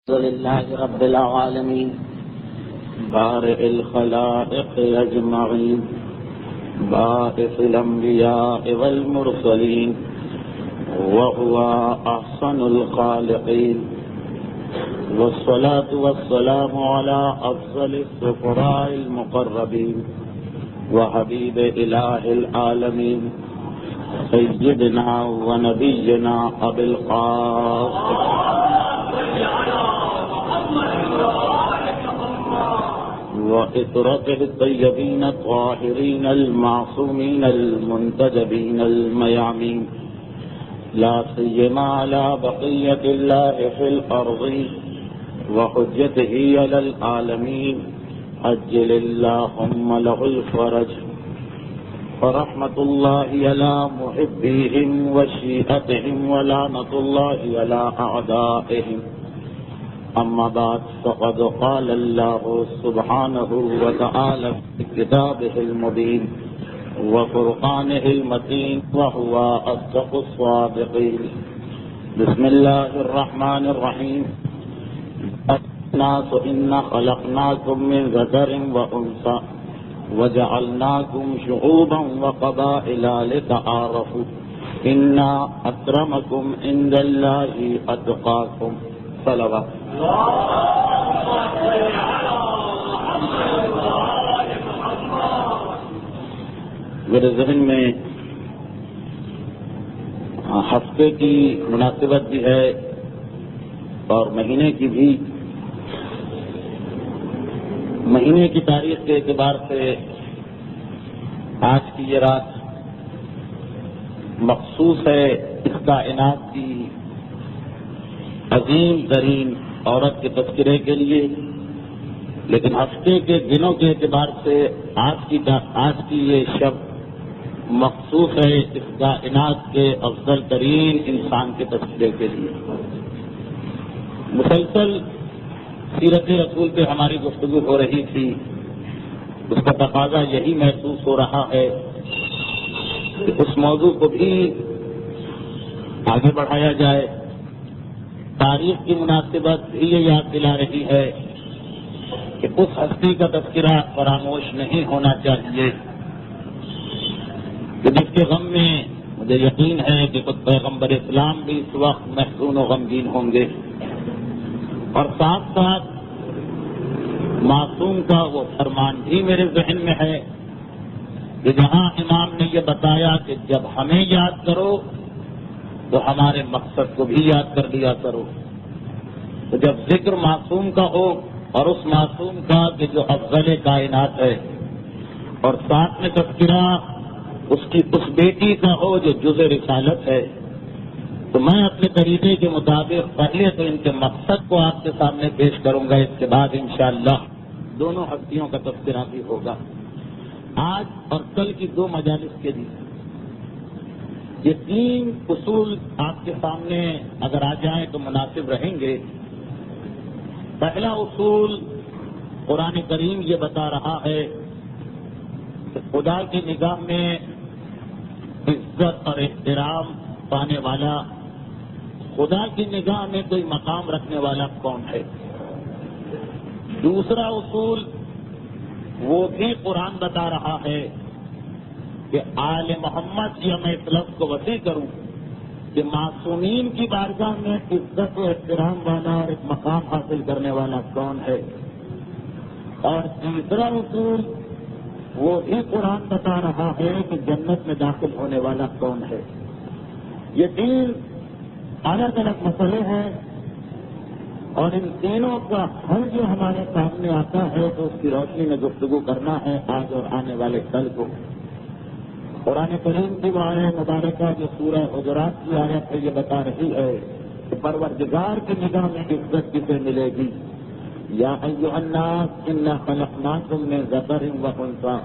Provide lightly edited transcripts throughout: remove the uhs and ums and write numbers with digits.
الحمد لله رب العالمين بارئ الخلائق أجمعين باعث الأنبياء والمرسلين وهو أحسن الخالقين والصلاة والسلام على أفضل السفراء المقربين وحبيب إله العالمين سيدنا ونبينا أبي القاسم وإطرته الطيبين الطاهرين المعصومين المنتجبين الميامين لا سيما على بقية الله في الأرض وحجته على العالمين عجل اللهم له الفرج فرحمة الله على محبيهم وشيئتهم ولعنة الله على أعدائهم أما بعد فقد قال الله سبحانه وتعالى في كتابه المبين وفرقانه المتين وهو أصدق الصادقين بسم الله الرحمن الرحيم الناس إنا خلقناكم من ذكر وأنثى وجعلناكم شعوبا وقبائل لتعارفوا إن أكرمكم عند الله أتقاكم صلوات میرے ذہن میں ہفتے کی مناسبت بھی ہے اور مہینے کی بھی. مہینے کی تاریخ کے اعتبار سے آج کی یہ رات مخصوص ہے اس کائنات کی عظیم ترین عورت کے تذکرے کے لیے، لیکن ہفتے کے دنوں کے اعتبار سے آج کی یہ شب مخصوص ہے اس کائنات کے افضل ترین انسان کے تذکرے کے لیے. مسلسل سیرت رسول پہ ہماری گفتگو ہو رہی تھی، اس کا تقاضا یہی محسوس ہو رہا ہے کہ اس موضوع کو بھی آگے بڑھایا جائے. تاریخ کی مناسبت بھی یہ یاد دلا رہی ہے کہ اس ہستی کا تذکرہ فراموش نہیں ہونا چاہیے کہ جس کے غم میں مجھے یقین ہے کہ خود پیغمبر اسلام بھی اس وقت محزون و غمگین ہوں گے، اور ساتھ ساتھ معصوم کا وہ فرمان بھی میرے ذہن میں ہے کہ جہاں امام نے یہ بتایا کہ جب ہمیں یاد کرو تو ہمارے مقصد کو بھی یاد کر لیا کرو. تو جب ذکر معصوم کا ہو اور اس معصوم کا کہ جو افضل کائنات ہے، اور ساتھ میں تذکرہ اس بیٹی کا ہو جو جز رسالت ہے، تو میں اپنے طریقے کے مطابق پہلے تو ان کے مقصد کو آپ کے سامنے پیش کروں گا، اس کے بعد انشاءاللہ دونوں ہستیوں کا تذکرہ بھی ہوگا. آج اور کل کی دو مجالس کے لیے یہ تین اصول آپ کے سامنے اگر آ جائیں تو مناسب رہیں گے. پہلا اصول قرآن کریم یہ بتا رہا ہے کہ خدا کی نگاہ میں عزت اور احترام پانے والا، خدا کی نگاہ میں کوئی مقام رکھنے والا کون ہے. دوسرا اصول وہ بھی قرآن بتا رہا ہے کہ آل محمد یا میں اس لفظ کو وسیع کروں کہ معصومین کی بارگاہ میں عزت و احترام والا اور ایک مقام حاصل کرنے والا کون ہے. اور تیسرا اصول وہ بھی قرآن بتا رہا ہے کہ جنت میں داخل ہونے والا کون ہے. یہ تین الگ الگ مسئلے ہیں، اور ان تینوں کا حل جو ہمارے سامنے آتا ہے تو اس کی روشنی میں گفتگو کرنا ہے آج اور آنے والے کل کو. قرآن کریم کی آیت مبارکہ جو سورہ حجرات کی آیت ہے یہ بتا رہی ہے کہ پروردگار کی نگاہ میں عزت کسے ملے گی. یا ایھا الناس انا خلقناکم من ذکر و انثی،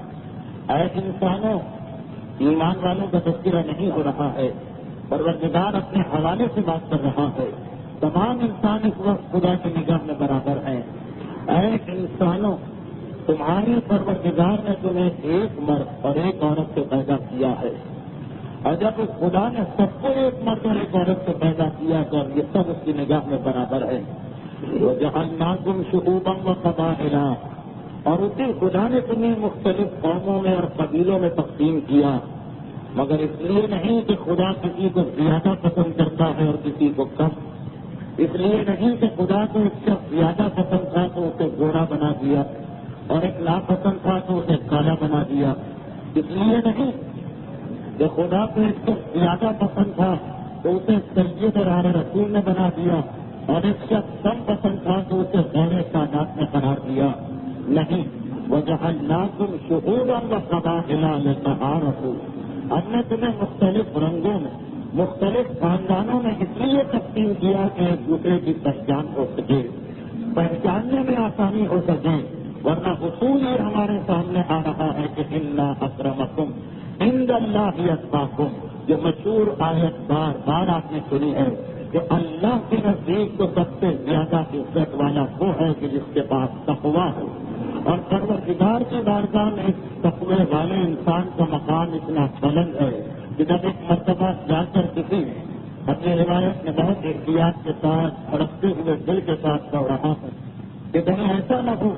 اے انسانوں، ایمان والوں کا تذکرہ نہیں ہو رہا ہے، پروردگار اپنے حوالے سے بات کر رہا ہے. تمام انسان اس وقت خدا کی نگاہ میں برابر ہیں. اے انسانوں، تمہاری پروردگار نے تمہیں ایک مرد اور ایک عورت سے پیدا کیا ہے، اور جب خدا نے سب کو ایک مرد اور ایک عورت سے پیدا کیا تو یہ سب اس کی نگاہ میں برابر ہے. وَجَعَلْنَاكُمْ شُعُوبًا وَقَبَائِلَ، اور اسی خدا نے تمہیں مختلف قوموں میں اور قبیلوں میں تقسیم کیا، مگر اس لیے نہیں کہ خدا کسی کو زیادہ پسند کرتا ہے اور کسی کو کم، اس لیے نہیں کہ خدا کو ایک شخص زیادہ پسند تھا تو اسے گورا بنا دیا اور ایک ناپسند تھا تو اسے کالا بنا دیا، اس لیے نہیں کہ خدا کو ایک شخص زیادہ پسند تھا تو اسے سید اور آل رسول نے بنا دیا اور ایک شخص کم پسند تھا تو اسے غیر سادات میں قرار دیا، نہیں۔ وَجَعَلْنَاكُمْ شُعُوبًا وَقَبَائِلَ لِتَعَارَفُوا، ہم نے تمہیں مختلف رنگوں میں مختلف خاندانوں میں اس لیے تقسیم کیا کہ ایک دوسرے کی پہچان ہو سکے، پہچاننے میں آسانی ہو سکے، ورنہ اصول یہ ہمارے سامنے آ رہا ہے کہ اِنَّ أَكْرَمَكُمْ عِندَ اللَّهِ أَتْقَاكُمْ، جو مشہور آیت بار بار آپ نے سنی ہے کہ اللہ کے نزدیک تو سب سے زیادہ عزت والا وہ ہے کہ جس کے پاس تقویٰ ہو، اور پروردگار کی بارگاہ میں اس تقوی والے انسان کا مقام اتنا بلند ہے کہ جب ایک مرتبہ جا کر کسی اپنی روایت میں بہت احتیاط کے ساتھ بڑھتے ہوئے دل کے ساتھ پڑھ رہا ہوں کہ کہیں ایسا نہ ہو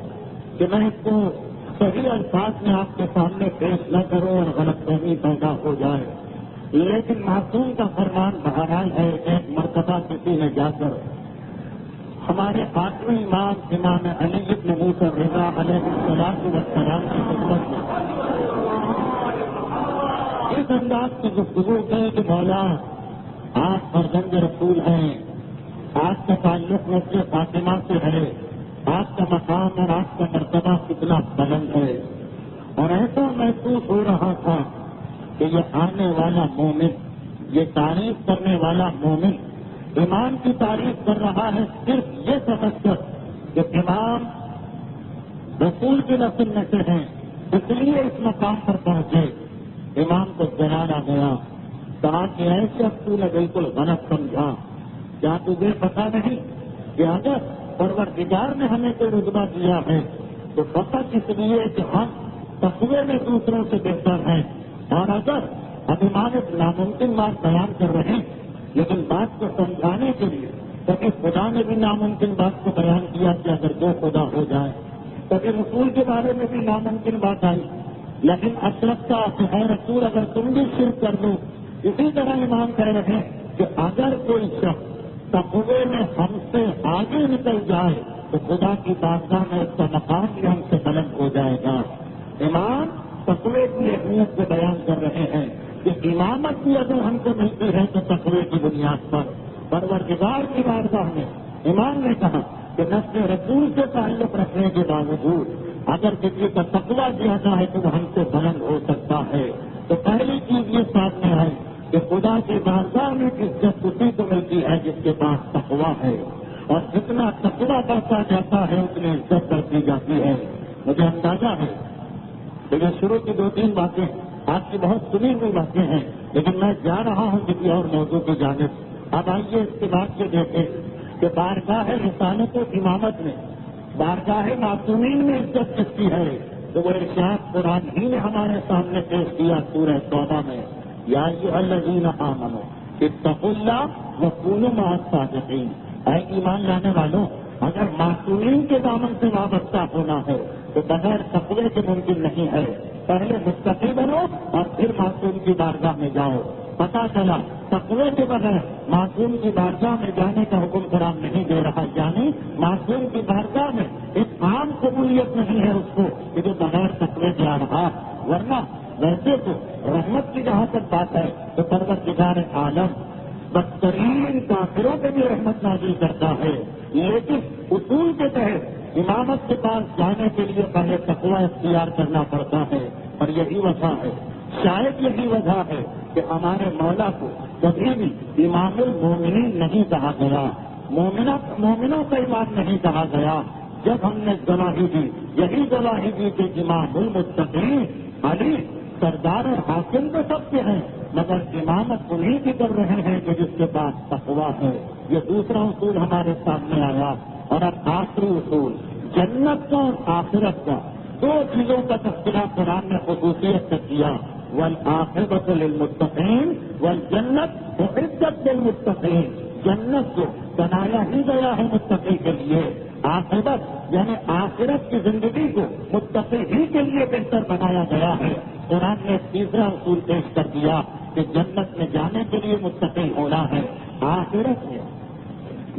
کہ میں اس کو صحیح الفاظ میں آپ کے سامنے پیش نہ کروں اور غلط فہمی پیدا ہو جائے، لیکن معصوم کا فرمان بہرحال ہے۔ ایک مرتبہ کسی نے جا کر ہمارے آخری امام علی بن موسیٰ الرضا علیہ الصلوۃ والسلام کی خدمت میں اس انداز کی گفتگو کی کہ مولا آپ فرزند رسول ہیں، آپ کا تعلق مسجد فاطمہ سے ہے، آپ کا مقام اور آپ کا مرتبہ کتنا بلند ہے، اور ایسا محسوس ہو رہا تھا کہ یہ آنے والا مومن، یہ تعریف کرنے والا مومن امام کی تعریف کر رہا ہے صرف یہ سمجھ کر کہ امام رسول کی نسل میں سے ہیں، اس لیے اس مقام پر پہنچے۔ امام کو جلانا گیا، کہا کہ ایسے تو نے بالکل غلط سمجھا، کیا تجھے پتا نہیں کہ اگر پروردگار نے ہمیں کوئی رتبہ دیا ہے تو فقط اس لیے کہ ہم تقوی میں دوسروں سے بہتر ہیں، اور اگر اب امام ایک ناممکن بات بیان کر رہے ہیں لیکن بات کو سمجھانے کے لیے، کبھی خدا نے بھی ناممکن بات کو بیان کیا کہ اگر دو خدا ہو جائے، کبھی رسول کے بارے میں بھی ناممکن بات آئی، لیکن اشرف کا ہے رسول اگر تم بھی شرک کر دو، اسی طرح امام کہہ رہے ہیں کہ اگر کوئی شخص تقوی میں ہم سے آگے نکل جائے تو خدا کی بارگاہ میں اس کا مقام بھی ہم سے بلند ہو جائے گا۔ امام تقوی کی اہمیت سے بیان کر رہے ہیں کہ امامت بھی اگر ہم کو ملتی ہے تو تقوی کی بنیاد پر۔ پروردگار کی بارگاہ میں امام نے کہا کہ نسل رسول سے تعلق رکھنے کے باوجود اگر کسی کا تقوی زیادہ ہے تو وہ ہم سے بلند ہو سکتا ہے۔ تو پہلی چیز یہ سامنے ہے کہ خدا کی بارگاہ میں عزت اسی کو ملتی ہے جس کے پاس تقوی ہے، اور جتنا تقوی بڑھتا جاتا ہے اتنی عزت بڑھتی جاتی ہے۔ مجھے اندازہ ہے کہ یہ شروع کی 2-3 باتیں آپ کی بہت سنی ہوئی باتیں ہیں، لیکن میں جا رہا ہوں کسی اور موضوع کی جانب۔ اب آئیے اس کے بعد یہ دیکھیں کہ بارگاہ رسالت و امامت میں، بارگاہ معصومین میں عزت کس کی ہے، تو وہ ارشاد قرآن ہی نے ہمارے سامنے پیش کیا سورہ توبہ میں، یا ایھا الذین آمنوا اتقوا اللہ وکونوا مع الصادقین، اے ایمان لانے والوں، اگر معصومین کے دامن سے وابستہ ہونا ہے تو بغیر تقوی کے ممکن نہیں ہے۔ پہلے متقی بنو اور پھر معصوم کی بارگاہ میں جاؤ۔ پتا چلا تقوی کے بغیر معصوم کی بارگاہ میں جانے کا حکم قرآن نہیں دے رہا، یعنی معصوم کی بارگاہ میں ایک عام قبولیت نہیں ہے اس کو کہ جو بغیر تقوی کے آ رہا، ورنہ ویسے تو رحمت کی جہاں تک بات ہے تو پروردگار عالم بدترین کافروں پہ بھی رحمت نازل کرتا ہے، لیکن اصول کے تحت امامت کے پاس جانے کے لیے پہلے تقوی اختیار کرنا پڑتا ہے، اور یہی وجہ ہے، شاید یہی وجہ ہے کہ ہمارے مولا کو کبھی بھی امام المومنین نہیں کہا گیا، مومنوں کا امام نہیں کہا گیا۔ جب ہم نے گواہی دی، یہی گواہی دی کہ امام المتقین علی سردار اور حاکم تو سب کے ہیں، مگر امامت انہیں کی کر رہے ہیں کہ جس کے پاس تقوی ہے۔ یہ دوسرا اصول ہمارے سامنے آیا، اور اب آخری اصول جنت کا اور آخرت کا، 2 چیزوں کا تذکرہ قرآن نے خصوصیت سے کیا، والعاقبۃ للمتقین والجنت اعدت للمتقین، جنت کو بنایا ہی گیا ہے متقی کے لیے. عاقبت یعنی آخرت کی زندگی کو متقی ہی کے لیے بہتر بنایا گیا ہے. قرآن نے تیسرا اصول پیش کر دیا کہ جنت میں جانے کے لیے متقی ہونا ہے. آخرت میں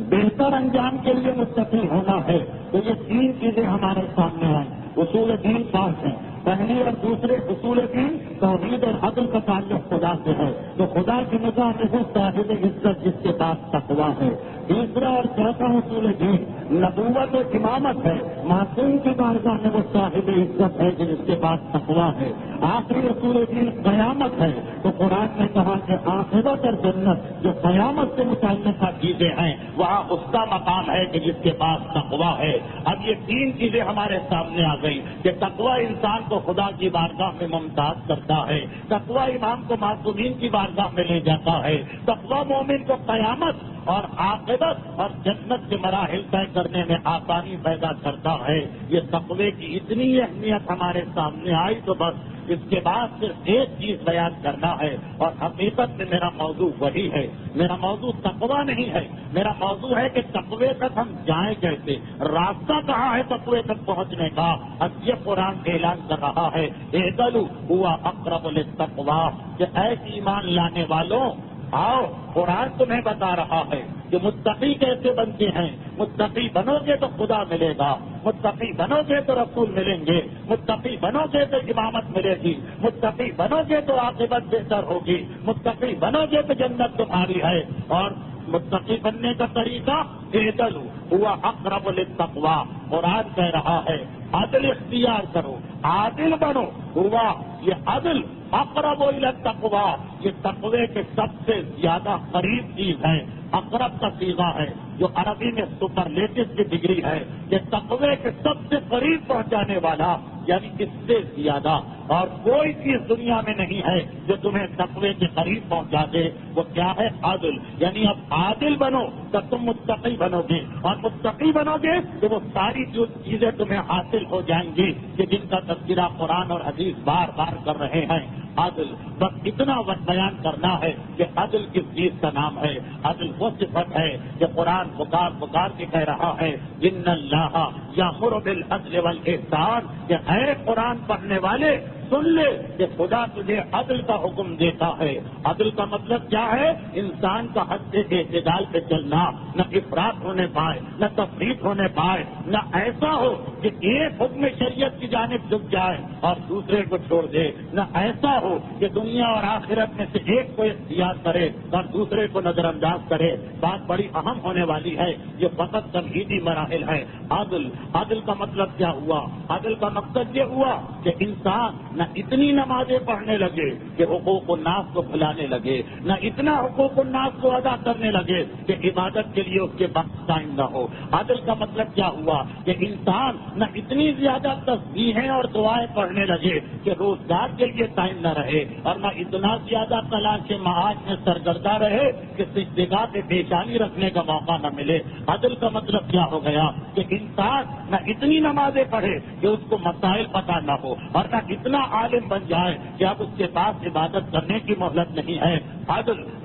بہتر انجام کے لیے متقی ہونا ہے. تو یہ تین چیزیں ہمارے سامنے آئیں. اصول دین پاس ہیں. پہلی اور دوسرے اصول دین توحید اور عدل کا تعلق خدا سے ہے. تو خدا کی نگاہ میں وہ صاحب عزت جس کے پاس تقویٰ ہے. تیسرا اور چوتھا اصول دین نبوت و امامت ہے. معصوم کی بارگاہ میں وہ صاحب عزت ہے کہ جس کے پاس تقویٰ ہے. آخری اصول دین قیامت ہے. تو قرآن نے کہا کہ آخرت اور جنت جو قیامت سے متعلقہ چیزیں ہیں وہاں اس کا مقام ہے کہ جس کے پاس تقویٰ ہے. اب یہ تین چیزیں ہمارے سامنے آ گئی کہ تقویٰ انسان کو خدا کی بارگاہ میں ممتاز کرتا ہے. تقویٰ امام کو معصومین کی بارگاہ میں لے جاتا ہے. تقویٰ مومن کو قیامت اور عاقبت اور جنت کے مراحل طے کرنے میں آسانی پیدا کرتا ہے. یہ تقوی کی اتنی اہمیت ہمارے سامنے آئی تو بس اس کے بعد صرف ایک چیز بیان کرنا ہے اور حقیقت میں میرا موضوع وہی ہے. میرا موضوع تقوی نہیں ہے. میرا موضوع ہے کہ تقوی تک ہم جائیں کیسے, راستہ کہاں ہے تقوی تک پہنچنے کا. اب یہ قرآن اعلان کر رہا ہے اعدلوا ہوا اقرب للتقوی کہ اے ایمان لانے والوں آؤ. قرآن تمہیں بتا رہا ہے کہ متقی کیسے بنتے ہیں. متقی بنو گے تو خدا ملے گا. متقی بنو گے تو رسول ملیں گے. متقی بنو گے تو امامت ملے گی. متقی بنو گے تو عاقبت بہتر ہوگی. متقی بنو گے تو جنت تمہاری ہے. اور متقی بننے کا طریقہ اعدلوا ہوا اقرب للتقوی. قرآن کہہ رہا ہے عدل اختیار کرو, عادل بنو. ہوا یہ عدل اقرب الی التقوی یہ تقوی کے سب سے زیادہ قریب چیز ہے. اقرب کا صیغہ ہے جو عربی میں سپرلیٹو کی ڈگری ہے کہ تقوی کے سب سے قریب پہنچانے والا یعنی اس سے زیادہ اور کوئی چیز دنیا میں نہیں ہے جو تمہیں تقوی کے قریب پہنچا دے. وہ کیا ہے؟ عادل. یعنی اب عادل بنو تو تم متقی بنو گے اور متقی بنو گے تو وہ ساری جو چیزیں تمہیں حاصل ہو جائیں گی کہ جن کا تذکرہ قرآن اور حدیث بار بار کر رہے ہیں. عدل بس اتنا وقت بیان کرنا ہے کہ عدل کس چیز کا نام ہے. عدل وہ صفت ہے کہ قرآن پکار کے کہہ رہا ہے ان اللہ یامر بالعدل والاحسان کہ اے قرآن پڑھنے والے سن لے کہ خدا تجھے عدل کا حکم دیتا ہے. عدل کا مطلب کیا ہے؟ انسان کا حد سے اعتدال پہ چلنا, نہ افراط ہونے پائے نہ تفریط ہونے پائے, نہ ایسا ہو کہ ایک حکم شریعت کی جانب جھک جائے اور دوسرے کو چھوڑ دے, نہ ایسا ہو کہ دنیا اور آخرت میں سے ایک کو اختیار کرے اور دوسرے کو نظر انداز کرے. بات بڑی اہم ہونے والی ہے. یہ فقط تمہیدی مراحل ہے. عدل کا مطلب کیا ہوا؟ عدل کا مقصد یہ ہوا کہ انسان نہ اتنی نمازیں پڑھنے لگے کہ حقوق الناس کو بھلانے لگے, نہ اتنا حقوق الناس کو ادا کرنے لگے کہ عبادت کے لیے اس کے پاس ٹائم نہ ہو. عدل کا مطلب کیا ہوا کہ انسان نہ اتنی زیادہ تسبیحیں اور دعائیں پڑھنے لگے کہ روزگار کے لیے ٹائم نہ رہے, اور نہ اتنا زیادہ تلاش معاش میں سرگردہ رہے کہ سجدگاہ پہ پیشانی رکھنے کا موقع نہ ملے. عدل کا مطلب کیا ہو گیا کہ انسان نہ اتنی نمازیں پڑھے کہ اس کو مسائل پتہ نہ ہو, اور نہ اتنا عالم بن جائے کہ اب اس کے پاس عبادت کرنے کی مہلت نہیں ہے.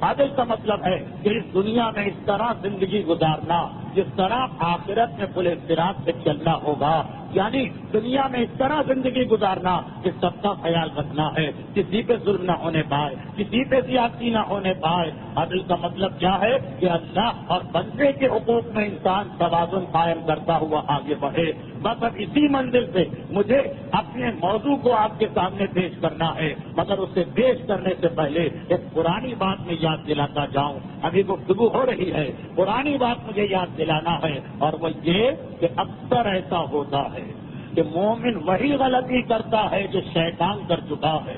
عدل کا مطلب ہے کہ اس دنیا میں اس طرح زندگی گزارنا جس طرح آخرت میں پل صراط پہ چلنا ہوگا. یعنی دنیا میں اس طرح زندگی گزارنا کہ سب کا خیال رکھنا ہے, کسی پہ ظلم نہ ہونے پائے, کسی پہ زیادتی نہ ہونے پائے. عدل کا مطلب کیا ہے کہ اللہ اور بندے کے حقوق میں انسان توازن قائم کرتا ہوا آگے بڑھے. بس اب اسی منزل سے مجھے اپنے موضوع کو آپ کے سامنے پیش کرنا ہے, مگر اسے پیش کرنے سے پہلے ایک پرانی بات میں یاد دلاتا جاؤں. ابھی گفتگو ہو رہی ہے, پرانی بات مجھے یاد دلانا ہے, اور وہ یہ کہ اکثر ایسا ہوتا ہے کہ مومن وہی غلطی کرتا ہے جو شیطان کر چکا ہے.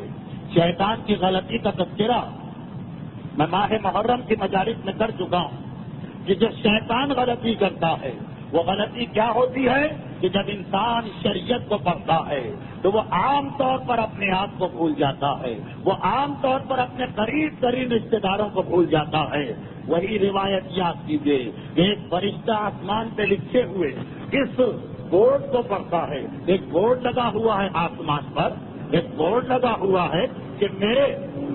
شیطان کی غلطی کا تذکرہ میں ماہ محرم کی مجالس میں کر چکا ہوں کہ جو شیطان غلطی کرتا ہے وہ غلطی کیا ہوتی ہے کہ جب انسان شریعت کو پڑھتا ہے تو وہ عام طور پر اپنے آپ کو بھول جاتا ہے, وہ عام طور پر اپنے قریب ترین رشتے داروں کو بھول جاتا ہے. وہی روایت یاد کیجیے, ایک فرشتہ آسمان پہ لکھے ہوئے اس بورڈ کو پڑھتا ہے. ایک بورڈ لگا ہوا ہے آسمان پر, ایک بورڈ لگا ہوا ہے کہ میرے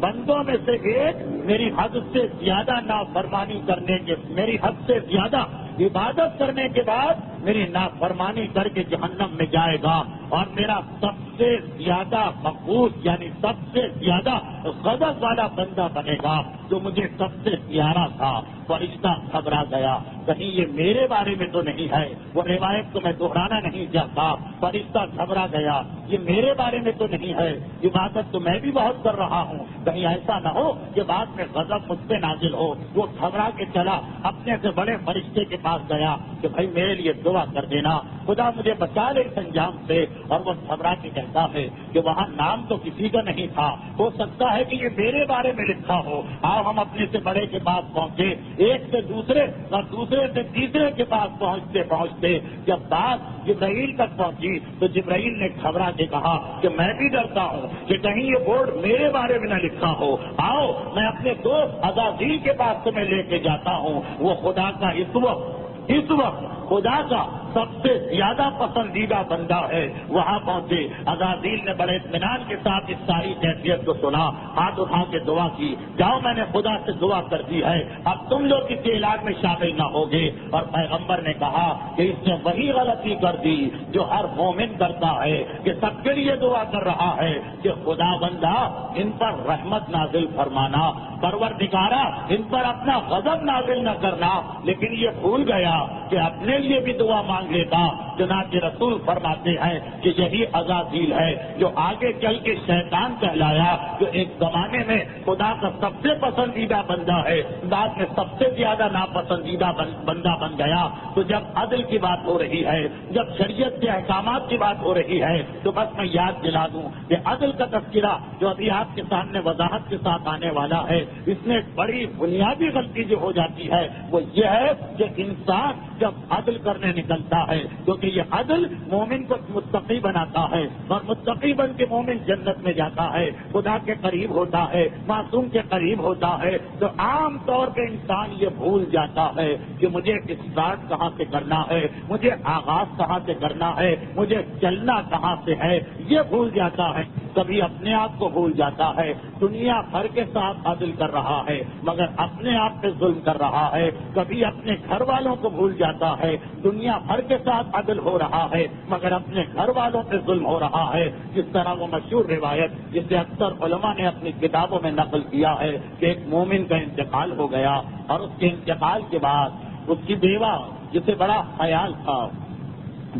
بندوں میں سے ایک میری حد سے زیادہ نافرمانی کرنے کے، میری حد سے زیادہ عبادت کرنے کے بعد میری نافرمانی کر کے جہنم میں جائے گا، اور میرا سب سے زیادہ مقبول یعنی سب سے زیادہ غضب والا بندہ بنے گا جو مجھے سب سے پیارا تھا۔ فرشتہ گھبرا گیا، کہیں یہ میرے بارے میں تو نہیں ہے، وہ روایت کو میں دہرانا نہیں چاہتا۔ فرشتہ گھبرا گیا، یہ میرے بارے میں تو نہیں ہے، عبادت تو میں بھی بہت کر رہا ہوں، کہیں ایسا نہ ہو کہ بعد میں غضب مجھ پہ نازل ہو۔ وہ گھبرا کے چلا، اپنے سے بڑے فرشتے کے پاس گیا کہ بھائی میرے لیے دعا کر دینا، خدا مجھے بچا لے اس انجام سے۔ اور وہ گھبرا کے کہتا ہے کہ وہاں نام تو کسی کا نہیں تھا، ہو سکتا ہے کہ یہ میرے بارے میں لکھا ہو۔ آؤ ہم اپنے سے بڑے کے پاس پہنچے، ایک سے دوسرے اور دوسرے سے تیسرے کے پاس پہنچتے پہنچتے جب بات جبرائیل تک پہنچی تو جبرائیل نے گھبرا کے کہا کہ میں بھی ڈرتا ہوں کہ کہیں یہ بورڈ میرے بارے میں نہ لکھا ہو۔ آؤ میں اپنے دوست عزازیل کے پاس سے میں لے کے جاتا ہوں، وہ خدا کا اس وقت خدا کا سب سے زیادہ پسندیدہ بندہ ہے۔ وہاں پہنچے، عزازیل نے بڑے اطمینان کے ساتھ اس ساری کیفیت کو سنا، ہاتھ اٹھا کے دعا کی، جاؤ میں نے خدا سے دعا کر دی ہے، اب تم لوگ کسی علاج میں شامل نہ ہوگے۔ اور پیغمبر نے کہا کہ اس نے وہی غلطی کر دی جو ہر مومن کرتا ہے، کہ سب کے لیے دعا کر رہا ہے کہ خدا بندہ ان پر رحمت نازل فرمانا، پروردگارا ان پر اپنا غضب نازل نہ کرنا، لیکن یہ بھول گیا کہ اپنے لیے بھی دعا مانگ لیتا۔ جناب رسول فرماتے ہیں کہ یہی عزازیل ہے جو آگے چل کے شیطان کہلایا، جو ایک زمانے میں خدا کا سب سے پسندیدہ بندہ ہے، بعد میں سب سے زیادہ ناپسندیدہ بندہ بن گیا۔ تو جب عدل کی بات ہو رہی ہے، جب شریعت کے احکامات کی بات ہو رہی ہے، تو بس میں یاد دلا دوں کہ عدل کا تذکرہ جو ابھی آپ کے سامنے وضاحت کے ساتھ آنے والا ہے، اس میں بڑی بنیادی غلطی جو ہو جاتی ہے وہ یہ ہے کہ انسان جب عدل کرنے نکلتا ہے، کیونکہ یہ عدل مومن کو متقی بناتا ہے، اور متقی بن کے مومن جنت میں جاتا ہے، خدا کے قریب ہوتا ہے، معصوم کے قریب ہوتا ہے۔ تو عام طور پہ انسان یہ بھول جاتا ہے کہ مجھے اسٹارٹ کہاں سے کرنا ہے، مجھے آغاز کہاں سے کرنا ہے، مجھے چلنا کہاں سے ہے، یہ بھول جاتا ہے۔ کبھی اپنے آپ کو بھول جاتا ہے، دنیا بھر کے ساتھ عدل کر رہا ہے مگر اپنے آپ پہ ظلم کر رہا ہے، کبھی اپنے گھر والوں کو بھول جاتا ہے، دنیا بھر کے ساتھ عدل ہو رہا ہے مگر اپنے گھر والوں پہ ظلم ہو رہا ہے۔ جس طرح وہ مشہور روایت جسے اکثر علماء نے اپنی کتابوں میں نقل کیا ہے کہ ایک مومن کا انتقال ہو گیا، اور اس کے انتقال کے بعد اس کی بیوہ جسے بڑا خیال تھا،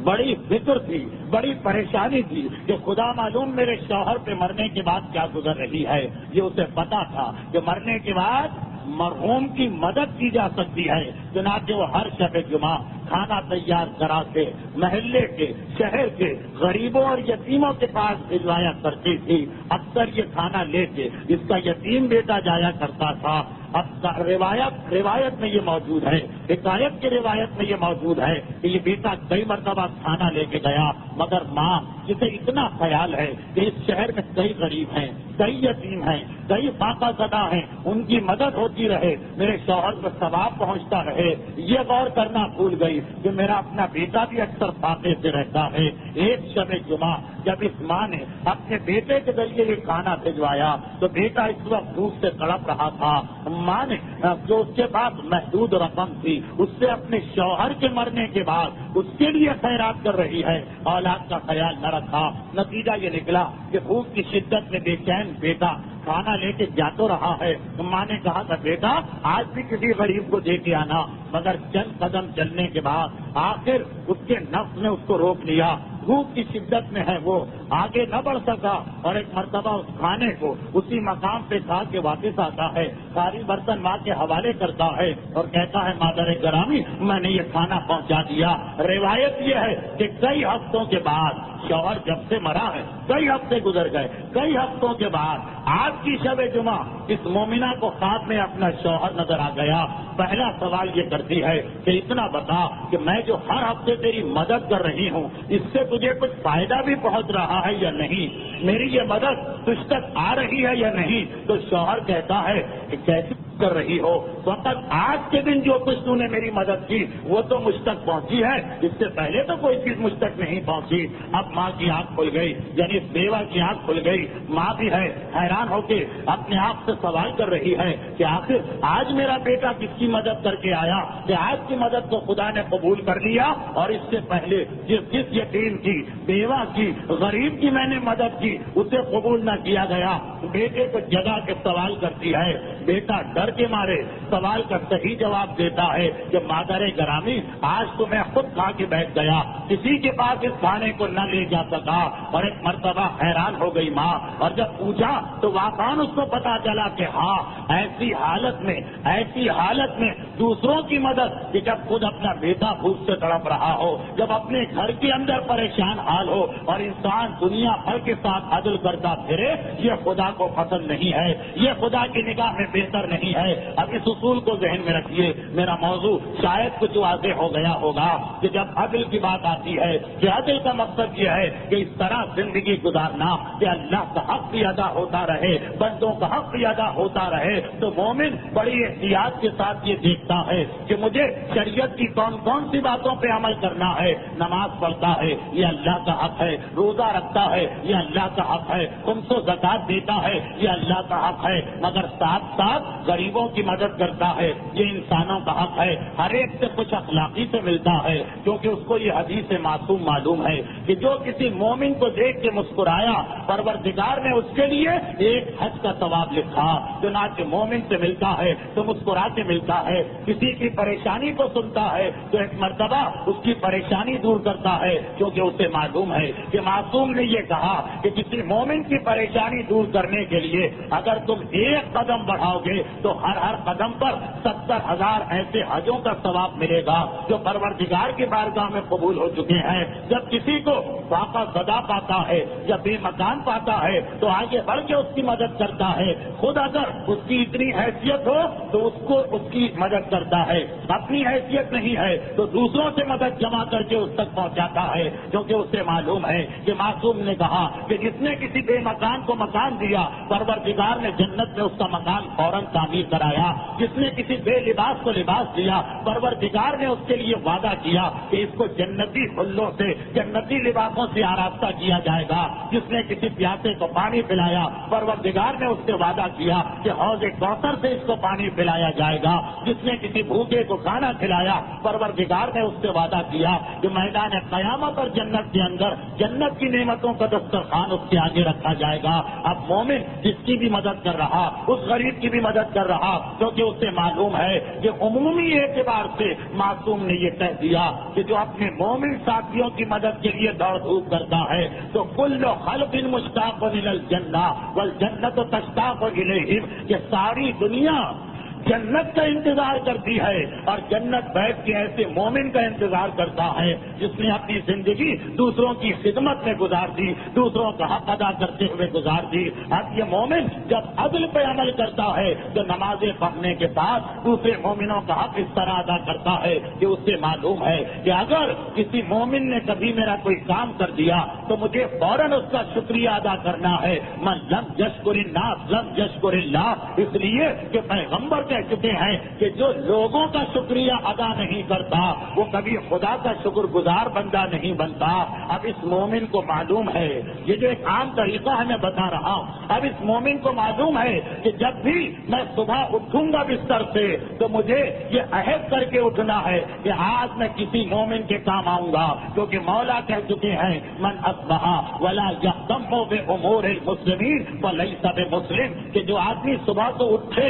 بڑی فکر تھی، بڑی پریشانی تھی کہ خدا معلوم میرے شوہر پہ مرنے کے بعد کیا گزر رہی ہے، یہ اسے پتا تھا کہ مرنے کے بعد مرحوم کی مدد کی جا سکتی ہے، چنانچہ وہ ہر شب جمعہ کھانا تیار کرا کے محلے کے، شہر کے غریبوں اور یتیموں کے پاس بھجوایا کرتی تھی۔ اکثر یہ کھانا لے کے اس کا یتیم بیٹا جایا کرتا تھا۔ اب روایت میں یہ موجود ہے، حکایت کی روایت میں یہ موجود ہے کہ یہ بیٹا کئی مرتبہ کھانا لے کے گیا، مگر ماں جسے اتنا خیال ہے کہ اس شہر میں کئی غریب ہیں، کئی یتیم ہیں، کئی فاقہ زدہ ہیں، ان کی مدد ہوتی رہے، میرے شوہر کو ثواب پہنچتا رہے، یہ غور کرنا بھول گئی کہ میرا اپنا بیٹا بھی اکثر فاقے سے رہتا ہے۔ ایک شب جمعہ جب اس ماں نے اپنے بیٹے کے ذریعے یہ کھانا بھجوایا تو بیٹا اس وقت بھوک سے تڑپ رہا تھا۔ ماں نے جو اس کے پاس محدود رقم تھی اس سے اپنے شوہر کے مرنے کے بعد اس کے لیے خیرات کر رہی ہے، اولاد کا خیال نہ رکھا۔ نتیجہ یہ نکلا کہ بھوک کی شدت میں بے چین بیٹا کھانا لے کے جا تو رہا ہے، ماں نے کہا تھا بیٹا آج بھی کسی غریب کو دے کے آنا، مگر چند قدم چلنے کے بعد آخر اس کے نفس نے اس کو روک لیا، بھوک کی شدت میں ہے وہ آگے نہ بڑھ سکا، اور ایک مرتبہ اس کھانے کو اسی مقام پہ کھا کے واپس آتا ہے، ساری برتن ماں کے حوالے کرتا ہے اور کہتا ہے مادر گرامی میں نے یہ کھانا پہنچا دیا۔ روایت یہ ہے کہ کئی ہفتوں کے بعد شوہر جب سے مرا ہے، کئی ہفتے گزر گئے، کئی ہفتوں کے بعد آج کی شب جمعہ اس مومنہ کو خواب میں اپنا شوہر نظر آ گیا۔ پہلا سوال یہ کرتی ہے کہ اتنا بتا کہ میں جو ہر ہفتے تیری مدد کر رہی ہوں اس سے تجھے کچھ فائدہ بھی پہنچ رہا ہے یا نہیں، میری یہ مدد تجھ تک آ رہی ہے یا نہیں؟ تو شوہر کہتا ہے کہ کیسے کر رہی ہو، فقط آج کے دن جو کچھ تم نے میری مدد کی وہ تو مجھ تک پہنچی ہے، اس سے پہلے تو کوئی چیز مجھ تک نہیں پہنچی۔ اب ماں کی آنکھ کھل گئی، یعنی بیوہ کی آنکھ کھل گئی۔ ماں بھی ہے حیران ہو کے اپنے آپ سے سوال کر رہی ہے کہ آخر آج میرا بیٹا کس کی مدد کر کے آیا کہ آج کی مدد کو خدا نے قبول کر لیا، اور اس سے پہلے جس یتیم کی، بیوہ کی، غریب کی میں نے مدد کی اسے قبول نہ کیا گیا۔ بیٹے کو جگہ کے سوال کرتی ہے، بیٹا ڈر کے مارے سوال کا صحیح جواب دیتا ہے کہ مادر گرامی آج تو میں خود کھا کے بیٹھ گیا، کسی کے پاس اس کھانے کو نہ لے جا سکا۔ اور ایک مرتبہ حیران ہو گئی ماں، اور جب پوچھا تو واقعاً اس کو پتا چلا کہ ہاں ایسی حالت میں دوسروں کی مدد کہ جب خود اپنا بیٹا بھوک سے تڑپ رہا ہو، جب اپنے گھر کے اندر پریشان حال ہو اور انسان دنیا بھر کے ساتھ عدل کرتا پھرے، یہ خدا کو پسند نہیں ہے، یہ خدا کی نگاہ میں بہتر نہیں ہے۔ اب اس اصول کو ذہن میں رکھیے، میرا موضوع شاید کچھ واضح ہو گیا ہوگا کہ جب عدل کی بات آتی ہے کہ عدل کا مقصد یہ ہے کہ اس طرح زندگی گزارنا کہ اللہ کا حق بھی ادا ہوتا رہے، بندوں کا حق بھی ادا ہوتا رہے، تو مومن بڑی احتیاط کے ساتھ یہ دیکھتا ہے کہ مجھے شریعت کی کون کون سی باتوں پہ عمل کرنا ہے۔ نماز پڑھتا ہے، یہ اللہ کا حق ہے، روزہ رکھتا ہے، یہ اللہ کا حق ہے، خمس و زکات دیتا ہے، یہ اللہ کا حق ہے، مگر ساتھ ساتھ غریبوں کی مدد کرتا ہے، یہ انسانوں کا حق ہے۔ ہر ایک سے کچھ اخلاقی سے ملتا ہے، کیونکہ اس کو یہ حدیث معصوم معلوم ہے کہ جو کسی مومن کو دیکھ کے مسکرایا پروردگار نے اس کے لیے ایک حج کا ثواب لکھا۔ چنانچہ مومن سے ملتا ہے تو مسکرا کے ملتا ہے، کسی کی پریشانی کو سنتا ہے تو ایک مرتبہ اس کی پریشانی دور کرتا ہے، کیونکہ اسے معلوم ہے کہ معصوم نے یہ کہا کہ کسی مومن کی پریشانی دور کرنے کے لیے اگر تم ایک قدم بڑھاؤ گے تو ہر قدم پر 70,000 ایسے حجوں کا ثواب ملے گا جو پروردگار کی بارگاہ میں قبول ہو چکے ہیں۔ جب کسی کو فاقہ زدہ پاتا ہے یا بے مکان پاتا ہے تو آگے بڑھ کے اس کی مدد کرتا ہے، خود اگر اس کی اتنی حیثیت ہو تو اس کی مدد کرتا ہے، اپنی حیثیت نہیں ہے تو دوسروں سے مدد جمع کر کے اس تک پہنچاتا ہے، کیونکہ اسے معلوم ہے کہ معصوم نے کہا کہ جس نے کسی بے مکان کو مکان دیا پروردگار نے جنت میں اس کا مکان فوراً تعمیر کرایا، جس نے کسی بے لباس کو لباس دیا پروردگار نے اس کے لیے وعدہ کیا کہ اس کو جنتی پھلوں سے، جنتی لباسوں سے آراستہ کیا جائے گا، جس نے کسی پیاسے کو پانی پلایا پروردگار نے اس سے وعدہ کیا کہ حوض کوثر سے اس کو پانی پلایا جائے گا، جس نے کسی بھوکے کو کھانا کھلایا پروردگار نے اس سے وعدہ کیا کہ میدان قیامت اور جنت کے اندر جنت کی نعمتوں کا دسترخوان اس کے آگے رکھا جائے گا۔ اب مومن جس کی بھی مدد کر رہا، اس غریب کی بھی مدد کر رہا، کیونکہ اسے معلوم ہے کہ عمومی اعتبار سے معصوم نے یہ کہہ دیا کہ جو اپنے مومن ساتھیوں کی مدد کے لیے دوڑ دھوپ کرتا ہے تو کل خلق مشتاق الی الجنہ والجنۃ تشتاق الیہم، کہ ساری دنیا جنت کا انتظار کرتی ہے اور جنت بیٹھ کے ایسے مومن کا انتظار کرتا ہے جس نے اپنی زندگی دوسروں کی خدمت میں گزار دی، دوسروں کا حق ادا کرتے ہوئے گزار دی۔ اب یہ مومن جب عدل پہ عمل کرتا ہے تو نمازیں پڑھنے کے بعد دوسرے مومنوں کا حق اس طرح ادا کرتا ہے کہ اس سے معلوم ہے کہ اگر کسی مومن نے کبھی میرا کوئی کام کر دیا تو مجھے فوراً اس کا شکریہ ادا کرنا ہے۔ من لم یشکر الناس لم یشکر اللہ، اس لیے کہ پیغمبر کہہ چکے ہیں کہ جو لوگوں کا شکریہ ادا نہیں کرتا وہ کبھی خدا کا شکر گزار بندہ نہیں بنتا۔ اب اس مومن کو معلوم ہے، یہ جو ایک عام طریقہ ہے میں بتا رہا ہوں، اب اس مومن کو معلوم ہے کہ جب بھی میں صبح اٹھوں گا بستر سے تو مجھے یہ عہد کر کے اٹھنا ہے کہ آج میں کسی مومن کے کام آؤں گا، کیونکہ مولا کہہ چکے ہیں من اصبح ولا یهتم بامور المسلمین فلیس بمسلم، کہ جو آدمی صبح کو اٹھے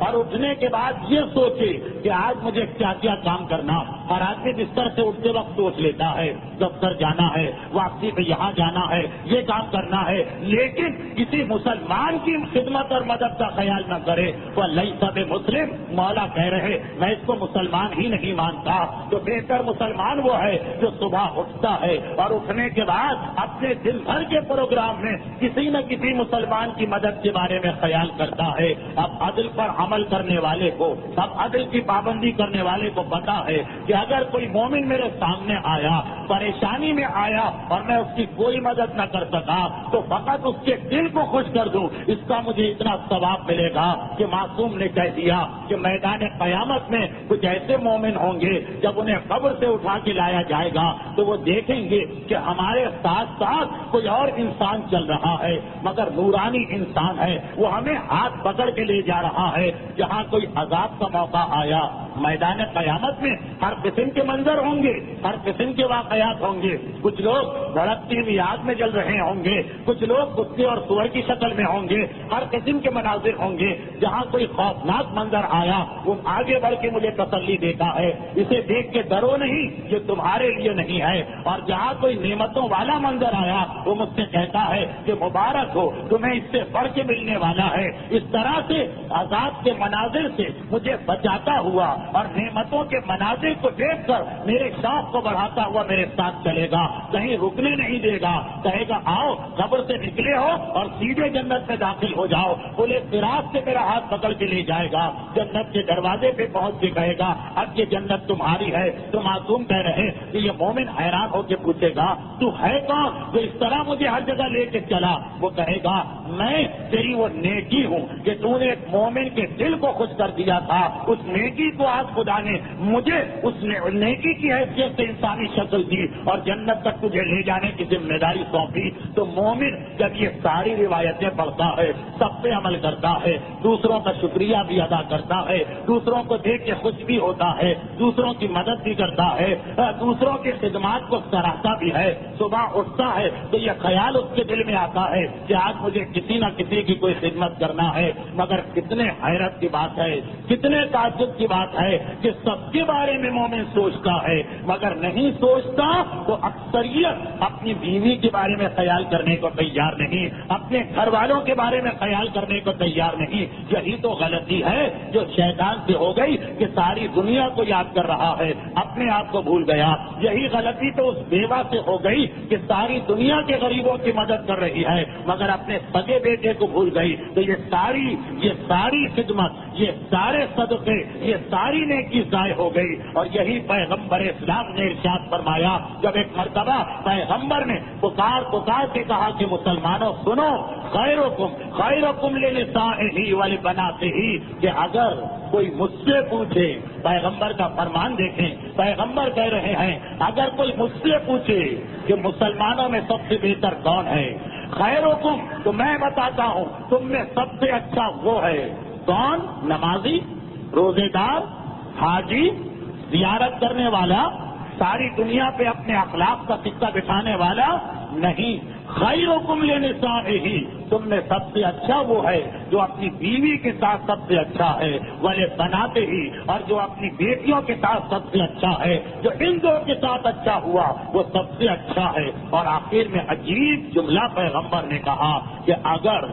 اور اٹھنے کے بعد یہ سوچے کہ آج مجھے کیا کیا کام کرنا۔ ہر آدمی بستر سے اٹھتے وقت سوچ لیتا ہے دفتر جانا ہے، واپسی پہ یہاں جانا ہے، یہ کام کرنا ہے، لیکن کسی مسلمان کی خدمت اور مدد کا خیال نہ کرے وہ لیس بمسلم۔ مولا کہہ رہے میں اس کو مسلمان ہی نہیں مانتا، تو بہتر مسلمان وہ ہے جو صبح اٹھتا ہے اور اٹھنے کے بعد اپنے دن بھر کے پروگرام میں کسی نہ کسی مسلمان کی مدد کے بارے میں خیال کرتا ہے۔ اب عدل پر عمل کرنے والے کو، اب عدل کی پابندی کرنے والے کو پتا ہے کہ اگر کوئی مومن میرے سامنے آیا، پریشانی میں آیا اور میں اس کی کوئی مدد نہ کر سکا تو فقط اس کے دل کو خوش کر دوں، اس کا مجھے اتنا ثواب ملے گا کہ معصوم نے کہہ دیا کہ میدان قیامت میں کچھ ایسے مومن ہوں گے جب انہیں قبر سے اٹھا کے لایا جائے گا تو وہ دیکھیں گے کہ ہمارے ساتھ ساتھ کوئی اور انسان چل رہا ہے، مگر نورانی انسان ہے، وہ ہمیں ہاتھ پکڑ کے لے جا رہا ہے۔ جہاں کوئی عذاب کا موقع آیا میدان قیامت میں ہر قسم کے منظر ہوں گے، ہر قسم کے واقعات ہوں گے، کچھ لوگ بھڑکتی ہوئی آگ میں جل رہے ہوں گے، کچھ لوگ کتے اور سور کی شکل میں ہوں گے، ہر قسم کے مناظر ہوں گے۔ جہاں کوئی خوفناک منظر آیا وہ آگے بڑھ کے مجھے تسلی دیتا ہے، اسے دیکھ کے ڈرو نہیں، یہ تمہارے لیے نہیں ہے۔ اور جہاں کوئی نعمتوں والا منظر آیا وہ مجھ سے کہتا ہے کہ مبارک ہو، تمہیں اس سے بڑھ کے ملنے والا ہے۔ اس طرح سے عذاب کے مناظر سے مجھے بچاتا ہوا اور نعمتوں کے مناظر کو دیکھ کر میرے شوق کو بڑھاتا ہوا میرے ساتھ چلے گا، کہیں رکنے نہیں دے گا، کہے گا آؤ قبر سے نکلے ہو اور سیدھے جنت میں داخل ہو جاؤ، بولے صراط سے میرا ہاتھ پکڑ کے لے جائے گا، جنت کے دروازے پہ پہنچ کے کہے گا اب یہ جنت تمہاری ہے۔ تو معصوم کہہ رہے کہ یہ مومن حیران ہو کے پوچھے گا تو ہے کون جو اس طرح مجھے ہر جگہ لے کے چلا؟ وہ کہے گا میں تیری وہ نیکی ہوں کہ تو نے ایک مومن کے دل کو خوش کر دیا تھا، اس نیکی کو آج خدا نے مجھے اس نیکی کی حیثیت سے انسانی شکل دی اور جنت تک تجھے لے جانے کی ذمہ داری سونپی۔ تو مومن جب یہ ساری روایتیں پڑھتا ہے، سب پہ عمل کرتا ہے، دوسروں کا شکریہ بھی ادا کرتا ہے، دوسروں کو دیکھ کے خوش بھی ہوتا ہے، دوسروں کی مدد بھی کرتا ہے، دوسروں کی خدمات کو سراہتا بھی ہے، صبح اٹھتا ہے تو یہ خیال اس کے دل میں آتا ہے کہ آج مجھے کسی نہ کسی کی کوئی خدمت کرنا ہے۔ مگر کتنے حیرت کی بات ہے، کتنے تعجب کی بات ہے کہ سب کے بارے میں مومن سوچتا ہے مگر نہیں سوچتا تو اکثریت اپنی بیوی کے بارے میں خیال کرنے کو تیار نہیں، اپنے گھر والوں کے بارے میں خیال کرنے کو تیار نہیں۔ یہی تو غلطی ہے جو شیطان سے ہو گئی کہ ساری دنیا کو یاد کر رہا ہے، اپنے آپ کو بھول گیا۔ یہی غلطی تو اس بیوہ سے ہو گئی کہ ساری دنیا کے غریبوں کی مدد کر رہی ہے مگر اپنے سگے بیٹے کو بھول گئی۔ تو یہ ساری خدمت، یہ سارے صدقے، یہ ساری نیکی ضائع ہو گئی۔ اور یہی پیغمبر اسلام نے ارشاد فرمایا، جب ایک مرتبہ پیغمبر نے پکار کے کہا کہ مسلمانوں سنو، خیرکم لنسائہ ولبناتہ، کہ اگر کوئی مجھ سے پوچھے، پیغمبر کا فرمان دیکھیں، پیغمبر کہہ رہے ہیں اگر کوئی مجھ سے پوچھے کہ مسلمانوں میں سب سے بہتر کون ہے، خیرکم، تو میں بتاتا ہوں تم میں سب سے اچھا وہ ہے کون؟ نمازی، روزے دار، حاجی، زیارت کرنے والا، ساری دنیا پہ اپنے اخلاق کا سکہ بٹھانے والا نہیں۔ خیرکم لنسائہ، تم میں سب سے اچھا وہ ہے جو اپنی بیوی کے ساتھ سب سے اچھا ہے، ولبناتہ، اور جو اپنی بیٹیوں کے ساتھ سب سے اچھا ہے، جو ان دو کے ساتھ اچھا ہوا وہ سب سے اچھا ہے۔ اور آخر میں عجیب جملہ پیغمبر نے کہا کہ اگر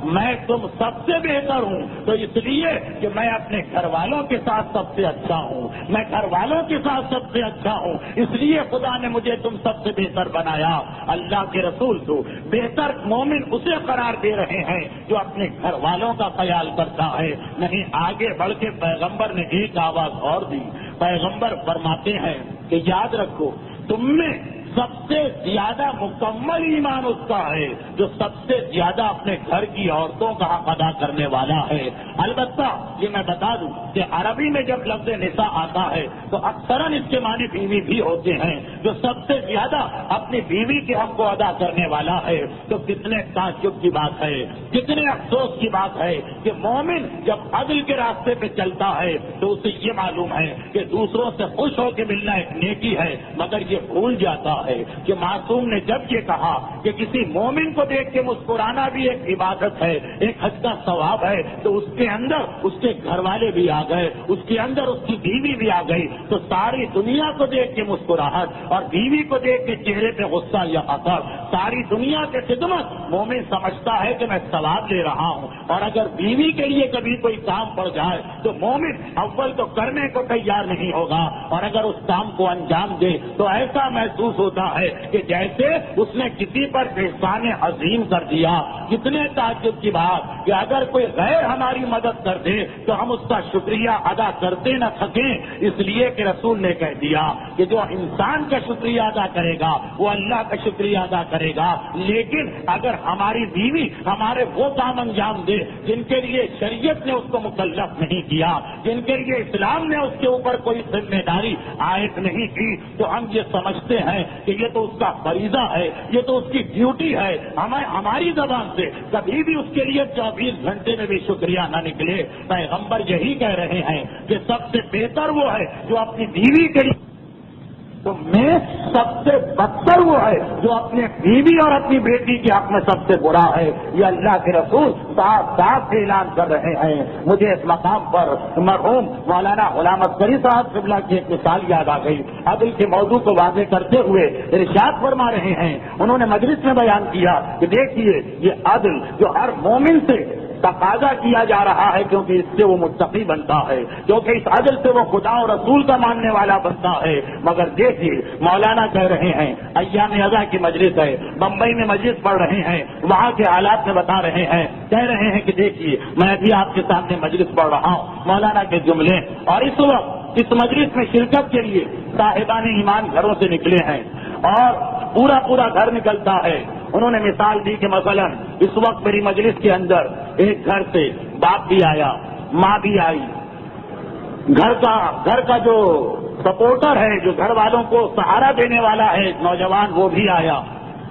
میں تم سب سے بہتر ہوں تو اس لیے کہ میں اپنے گھر والوں کے ساتھ سب سے اچھا ہوں، میں گھر والوں کے ساتھ سب سے اچھا ہوں، اس لیے خدا نے مجھے تم سب سے بہتر بنایا۔ اللہ کے رسول تو بہتر مومن اسے قرار دے رہے ہیں جو اپنے گھر والوں کا خیال کرتا ہے۔ نہیں، آگے بڑھ کے پیغمبر نے ایک آواز اور دی، پیغمبر فرماتے ہیں کہ یاد رکھو تم میں سب سے زیادہ مکمل ایمان اس کا ہے جو سب سے زیادہ اپنے گھر کی عورتوں کا حق ادا کرنے والا ہے۔ البتہ یہ میں بتا دوں کہ عربی میں جب لفظ نساء آتا ہے تو اکثراً اس کے معنی بیوی بھی ہوتے ہیں، جو سب سے زیادہ اپنی بیوی کے حق کو ادا کرنے والا ہے۔ تو کتنے تعجب کی بات ہے، کتنے افسوس کی بات ہے کہ مومن جب عدل کے راستے پہ چلتا ہے تو اسے یہ معلوم ہے کہ دوسروں سے خوش ہو کے ملنا ایک نیکی ہے، مگر یہ بھول جاتا ہے کہ معصوم نے جب یہ کہا کہ کسی مومن کو دیکھ کے مسکرانا بھی ایک عبادت ہے، ایک حج کا ثواب ہے، تو اس کے اندر اس کے گھر والے بھی آ گئے، اس کے اندر اس کی بیوی بھی آ گئی۔ تو ساری دنیا کو دیکھ کے مسکراہٹ اور بیوی کو دیکھ کے چہرے پہ غصہ یا اثر، ساری دنیا کے خدمت مومن سمجھتا ہے کہ میں ثواب لے رہا ہوں، اور اگر بیوی کے لیے کبھی کوئی کام پڑ جائے تو مومن اول تو کرنے کو تیار نہیں ہوگا، اور اگر اس کام کو انجام دے تو ایسا محسوس ہوتا ہے کہ جیسے اس نے کسی پر احسان عظیم کر دیا۔ کتنے تعجب کی بات کہ اگر کوئی غیر ہماری مدد کر دے تو ہم اس کا شکریہ ادا کرتے نہ تھکیں، اس لیے کہ رسول نے کہہ دیا کہ جو انسان کا شکریہ ادا کرے گا وہ اللہ کا شکریہ ادا کرے گا، لیکن اگر ہماری بیوی ہمارے وہ کام انجام دے جن کے لیے شریعت نے اس کو مکلف نہیں کیا، جن کے لیے اسلام نے اس کے اوپر کوئی ذمہ داری عائد نہیں کی، تو ہم یہ سمجھتے ہیں کہ یہ تو اس کا فریضہ ہے، یہ تو اس کی ڈیوٹی ہے، ہماری زبان سے کبھی بھی اس کے لیے 24 گھنٹے میں بھی شکریہ نہ نکلے۔ پیغمبر یہی کہہ رہے ہیں کہ سب سے بہتر وہ ہے جو اپنی بیوی کے لیے، تو میں سب سے بدتر وہ ہے جو اپنے بیوی اور اپنی بیٹی کے حق میں سب سے برا ہے۔ یہ اللہ کے رسول صاف صاف اعلان کر رہے ہیں۔ مجھے اس مقام پر مرحوم مولانا غلام اصغری صاحب قبلہ کی ایک مثال یاد آ گئی۔ عدل کے موضوع کو واضح کرتے ہوئے ارشاد فرما رہے ہیں، انہوں نے مجلس میں بیان کیا کہ دیکھیے یہ عدل جو ہر مومن سے تقاضا کیا جا رہا ہے، کیونکہ اس سے وہ متقی بنتا ہے، کیونکہ اس عدل سے وہ خدا اور رسول کا ماننے والا بنتا ہے۔ مگر دیکھیے مولانا کہہ رہے ہیں، ایام ازاں کی مجلس ہے، بمبئی میں مجلس پڑھ رہے ہیں، وہاں کے حالات میں بتا رہے ہیں، کہہ رہے ہیں کہ دیکھیے میں ابھی آپ کے سامنے مجلس پڑھ رہا ہوں، مولانا کے جملے، اور اس وقت اس مجلس میں شرکت کے لیے صاحبان ایمان گھروں سے نکلے ہیں اور پورا گھر نکلتا ہے۔ انہوں نے مثال دی کہ مثلا اس وقت میری مجلس کے اندر ایک گھر سے باپ بھی آیا، ماں بھی آئی، گھر کا جو سپورٹر ہے، جو گھر والوں کو سہارا دینے والا ہے نوجوان، وہ بھی آیا،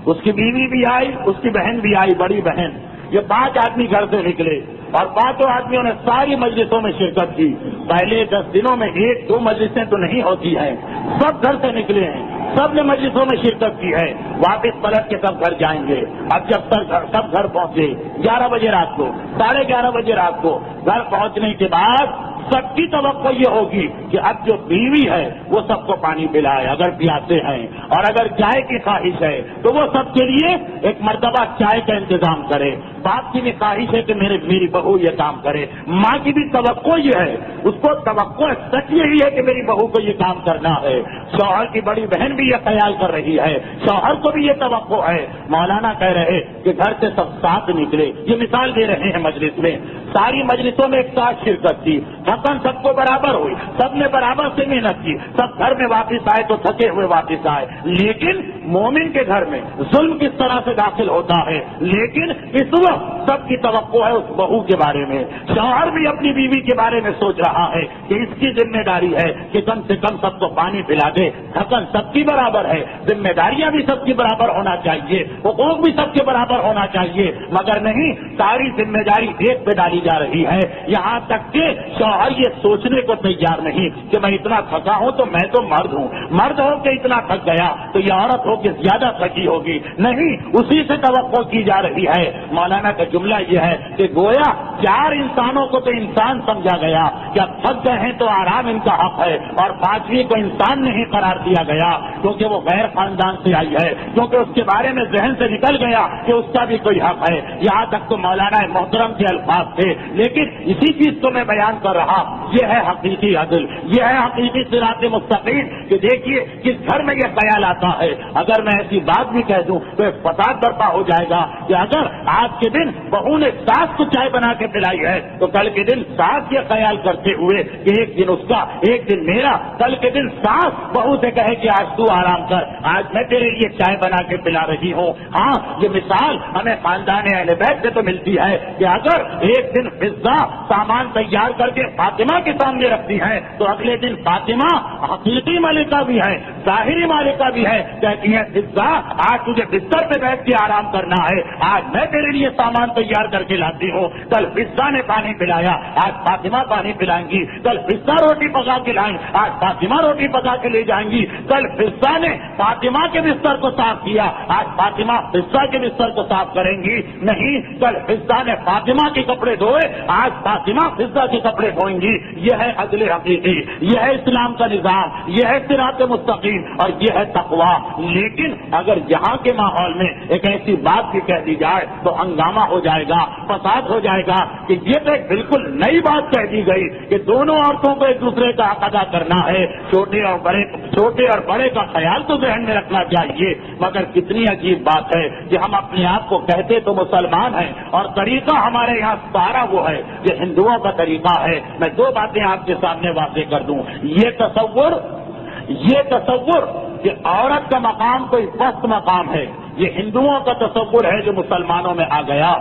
اس کی بیوی بھی آئی، اس کی بہن بھی آئی، بڑی بہن۔ یہ 5 آدمی گھر سے نکلے اور 5 آدمیوں نے ساری مجلسوں میں شرکت کی۔ پہلے 10 دنوں میں 1-2 مجلسیں تو نہیں ہوتی ہیں، سب گھر سے نکلے ہیں، سب نے مجلسوں میں شرکت کی ہے۔ واپس پلٹ کے سب گھر جائیں گے۔ اب جب تک سب گھر پہنچے 11 بجے رات کو، 11:30 بجے رات کو گھر پہنچنے کے بعد سب کی توقع یہ ہوگی کہ اب جو بیوی ہے وہ سب کو پانی پلائے اگر پیاسے ہیں، اور اگر چائے کی خواہش ہے تو وہ سب کے لیے ایک مرتبہ چائے کا انتظام کرے۔ باپ کی بھی خواہش ہے کہ میری بہو یہ کام کرے، ماں کی بھی توقع یہ ہے، اس کو توقع سچ یہی ہے کہ میری بہو کو یہ کام کرنا ہے۔ شوہر کی بڑی بہن بھی یہ خیال کر رہی ہے، شوہر کو بھی یہ توقع ہے۔ مولانا کہہ رہے کہ گھر سے سب ساتھ نکلے، یہ مثال دے رہے ہیں مجلس میں، ساری مجلسوں میں ایک ساتھ شرکت کی، تھکن سب کو برابر ہوئی، سب نے برابر سے محنت کی، سب گھر میں واپس آئے تو تھکے ہوئے واپس آئے۔ لیکن مومن کے گھر میں ظلم کس طرح سے داخل ہوتا ہے، لیکن اس وقت سب کی توقع ہے اس بہو کے بارے میں، شوہر بھی اپنی بیوی کے بارے میں سوچ رہا ہے کہ اس کی ذمہ داری ہے کہ کم سے کم سب کو پانی پلا دے، تھکن سب کی برابر ہے، ذمہ داریاں بھی سب کی برابر ہونا چاہیے، حقوق بھی سب کے برابر ہونا چاہیے، مگر نہیں، ساری ذمہ داری ایک پہ ڈالی جا رہی ہے۔ یہاں تک کہ شوہر یہ سوچنے کو تیار نہیں کہ میں اتنا تھکا ہوں تو میں تو مرد ہوں، مرد ہو کے اتنا تھک گیا تو یہ عورت ہو کے زیادہ تھکی ہوگی، نہیں، اسی سے توقع کی جا رہی ہے۔ مولانا کا جملہ یہ ہے کہ گویا 4 انسانوں کو تو انسان سمجھا گیا کہ اب تھک گئے ہیں تو آرام ان کا حق ہے، اور 5ویں کو انسان نہیں قرار دیا گیا کیونکہ وہ غیر خاندان سے آئی ہے، کیونکہ اس کے بارے میں ذہن سے نکل گیا کہ اس کا بھی کوئی حق ہے۔ یہاں تک تو مولانا محترم کے الفاظ تھے، لیکن اسی چیز کو میں بیان کر رہا، یہ ہے حقیقی عدل، یہ ہے حقیقی صراط مستقیم کہ دیکھیے کس گھر میں یہ خیال آتا ہے۔ اگر میں ایسی بات بھی کہہ دوں تو ایک فساد برپا ہو جائے گا کہ اگر آج کے دن بہو نے ساس کو چائے بنا کے پلائی ہے تو کل کے دن ساس یہ خیال کرتے ہوئے کہ ایک دن اس کا ایک دن میرا، کل کے دن ساس بہو سے کہے کہ آج تو آرام کر، آج میں تیرے لیے چائے بنا کے پلا رہی ہوں۔ ہاں، یہ مثال ہمیں خاندان اہل بیت سے تو ملتی ہے کہ اگر ایک دن فضا سامان تیار کر کے فاطمہ کے سامنے رکھتی ہے تو اگلے دن فاطمہ حقیقی مالکہ بھی ہے، ظاہری مالکہ بھی ہے، کہتی ہے فضا آج تجھے بستر پہ بیٹھ کے آرام کرنا ہے، آج میں تیرے لیے سامان تیار کر کے لاتی ہوں. کل فضہ نے پانی پلایا، آج فاطمہ پانی پلائیں گی. کل فضہ روٹی پکا کے لائیں، آج فاطمہ روٹی پکا کے لے جائیں گی. کل فضہ نے فاطمہ کے بستر کو صاف کیا، آج فاطمہ فضہ کے بستر کو صاف کریں گی. نہیں، کل فضہ نے فاطمہ کے کپڑے دھوئے، آج فاطمہ فضہ کے کپڑے دھوئیں گی. یہ ہے عدل حقیقی، یہ ہے اسلام کا نظام، یہ ہے صراط مستقیم اور یہ ہے تقویٰ. لیکن اگر یہاں کے ماحول میں ایک ایسی بات بھی کہہ دی جائے تو ہنگامہ ہو جائے گا، فساد ہو جائے گا کہ یہ تو ایک بالکل نئی بات کہہ دی گئی کہ دونوں عورتوں کو ایک دوسرے کا حق ادا کرنا ہے. چھوٹے اور بڑے کا خیال تو ذہن میں رکھنا چاہیے. مگر کتنی عجیب بات ہے کہ ہم اپنے آپ کو کہتے تو مسلمان ہیں اور طریقہ ہمارے یہاں سارا وہ ہے یہ ہندوؤں کا طریقہ ہے. میں دو باتیں آپ کے سامنے واضح کر دوں. یہ تصور کہ عورت کا مقام کوئی پست مقام ہے، یہ ہندوؤں کا تصور ہے جو مسلمانوں میں آ گیا.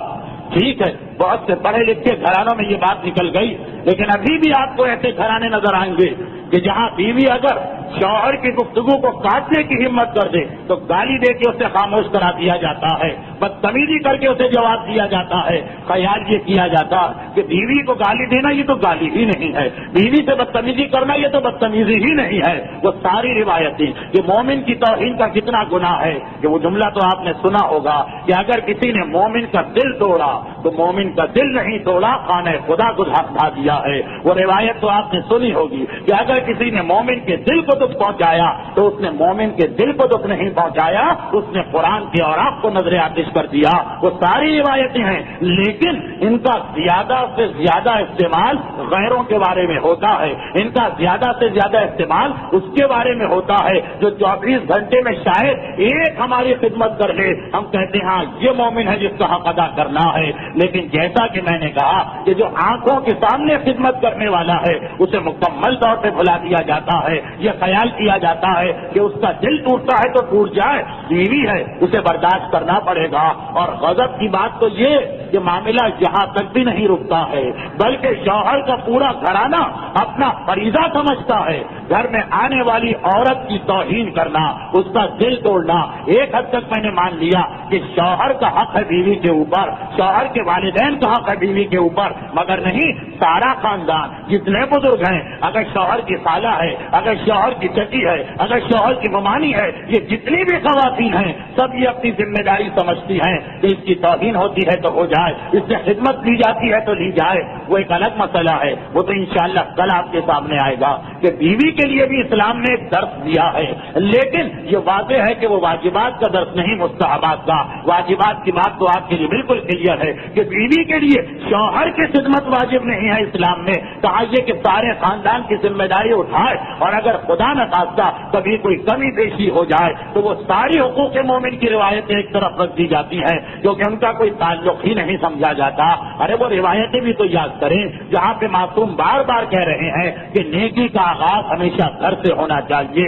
ٹھیک ہے، بہت سے پڑھے لکھے گھرانوں میں یہ بات نکل گئی، لیکن ابھی بھی آپ کو ایسے گھرانے نظر آئیں گے کہ جہاں بیوی اگر شوہر کی گفتگو کو کاٹنے کی ہمت کر دے تو گالی دے کے اسے خاموش کرا دیا جاتا ہے، بدتمیزی کر کے اسے جواب دیا جاتا ہے. خیال یہ کیا جاتا کہ بیوی کو گالی دینا یہ تو گالی ہی نہیں ہے، بیوی سے بدتمیزی کرنا یہ تو بدتمیزی ہی نہیں ہے. وہ ساری روایتیں کہ مومن کی توہین کا کتنا گناہ ہے کہ وہ جملہ تو آپ نے سنا ہوگا کہ اگر کسی نے مومن کا دل توڑا تو مومن کا دل نہیں توڑا، خانہ خدا کو ڈھا دیا ہے. وہ روایت تو آپ نے سنی ہوگی کہ اگر کسی نے مومن کے دل کو دکھ پہنچایا تو اس نے مومن کے دل کو دکھ نہیں پہنچایا، اس نے قرآن کے اوراق کو نظر آتش کر دیا. وہ ساری روایتیں ہیں، لیکن ان کا زیادہ سے زیادہ استعمال غیروں کے بارے میں ہوتا ہے. ان کا زیادہ سے زیادہ استعمال اس کے بارے میں ہوتا ہے جو 24 گھنٹے میں شاید ایک ہماری خدمت کر لے. ہم کہتے ہیں ہاں یہ مومن ہے جس کا حق ادا کرنا ہے. لیکن جیسا کہ میں نے کہا کہ جو آنکھوں کے سامنے خدمت کرنے والا ہے اسے مکمل طور پہ بھلا دیا جاتا ہے. یہ خیال کیا جاتا ہے کہ اس کا دل ٹوٹتا ہے تو ٹوٹ جائے، بیوی ہے اسے برداشت کرنا پڑے گا. اور غضب کی بات تو یہ معاملہ یہاں تک بھی نہیں رکتا ہے، بلکہ شوہر کا پورا گھرانہ اپنا فریضہ سمجھتا ہے گھر میں آنے والی عورت کی توہین کرنا، اس کا دل توڑنا. ایک حد تک میں نے مان لیا کہ شوہر کا حق ہے بیوی کے اوپر، شوہر کے والدین کا حق ہے بیوی کے اوپر، مگر نہیں سارا خاندان جتنے بزرگ ہیں، اگر شوہر کی خالہ ہے، اگر شوہر کی چچی ہے، اگر شوہر کی ممانی ہے، یہ جتنی بھی خواتین ہیں سب یہ اپنی ذمہ داری سمجھتی ہیں کہ اس کی توہین ہوتی ہے تو ہو جائے، اس سے خدمت لی جاتی ہے تو لی جائے. وہ ایک الگ مسئلہ ہے، وہ تو انشاءاللہ کل آپ کے سامنے آئے گا کہ بیوی کے لیے بھی اسلام نے ایک درس دیا ہے. لیکن یہ واضح ہے کہ وہ واجبات کا درس نہیں، مستحبات کا. واجبات کی بات تو آپ کے لیے بالکل کلیئر ہے کہ بیوی کے لیے شوہر کی خدمت واجب نہیں ہے اسلام میں. چاہیے کہ سارے خاندان کی ذمہ داری اٹھائے، اور اگر خدا نخواستہ کبھی کوئی کمی پیشی ہو جائے تو وہ ساری حقوق مومن کی روایتیں ایک طرف رکھ دی جاتی ہیں کیونکہ ان کا کوئی تعلق ہی نہیں سمجھا جاتا. ارے وہ روایتیں بھی تو یاد کریں جہاں پہ معصوم بار بار کہہ رہے ہیں کہ نیکی کا آغاز ہمیشہ گھر سے ہونا چاہیے،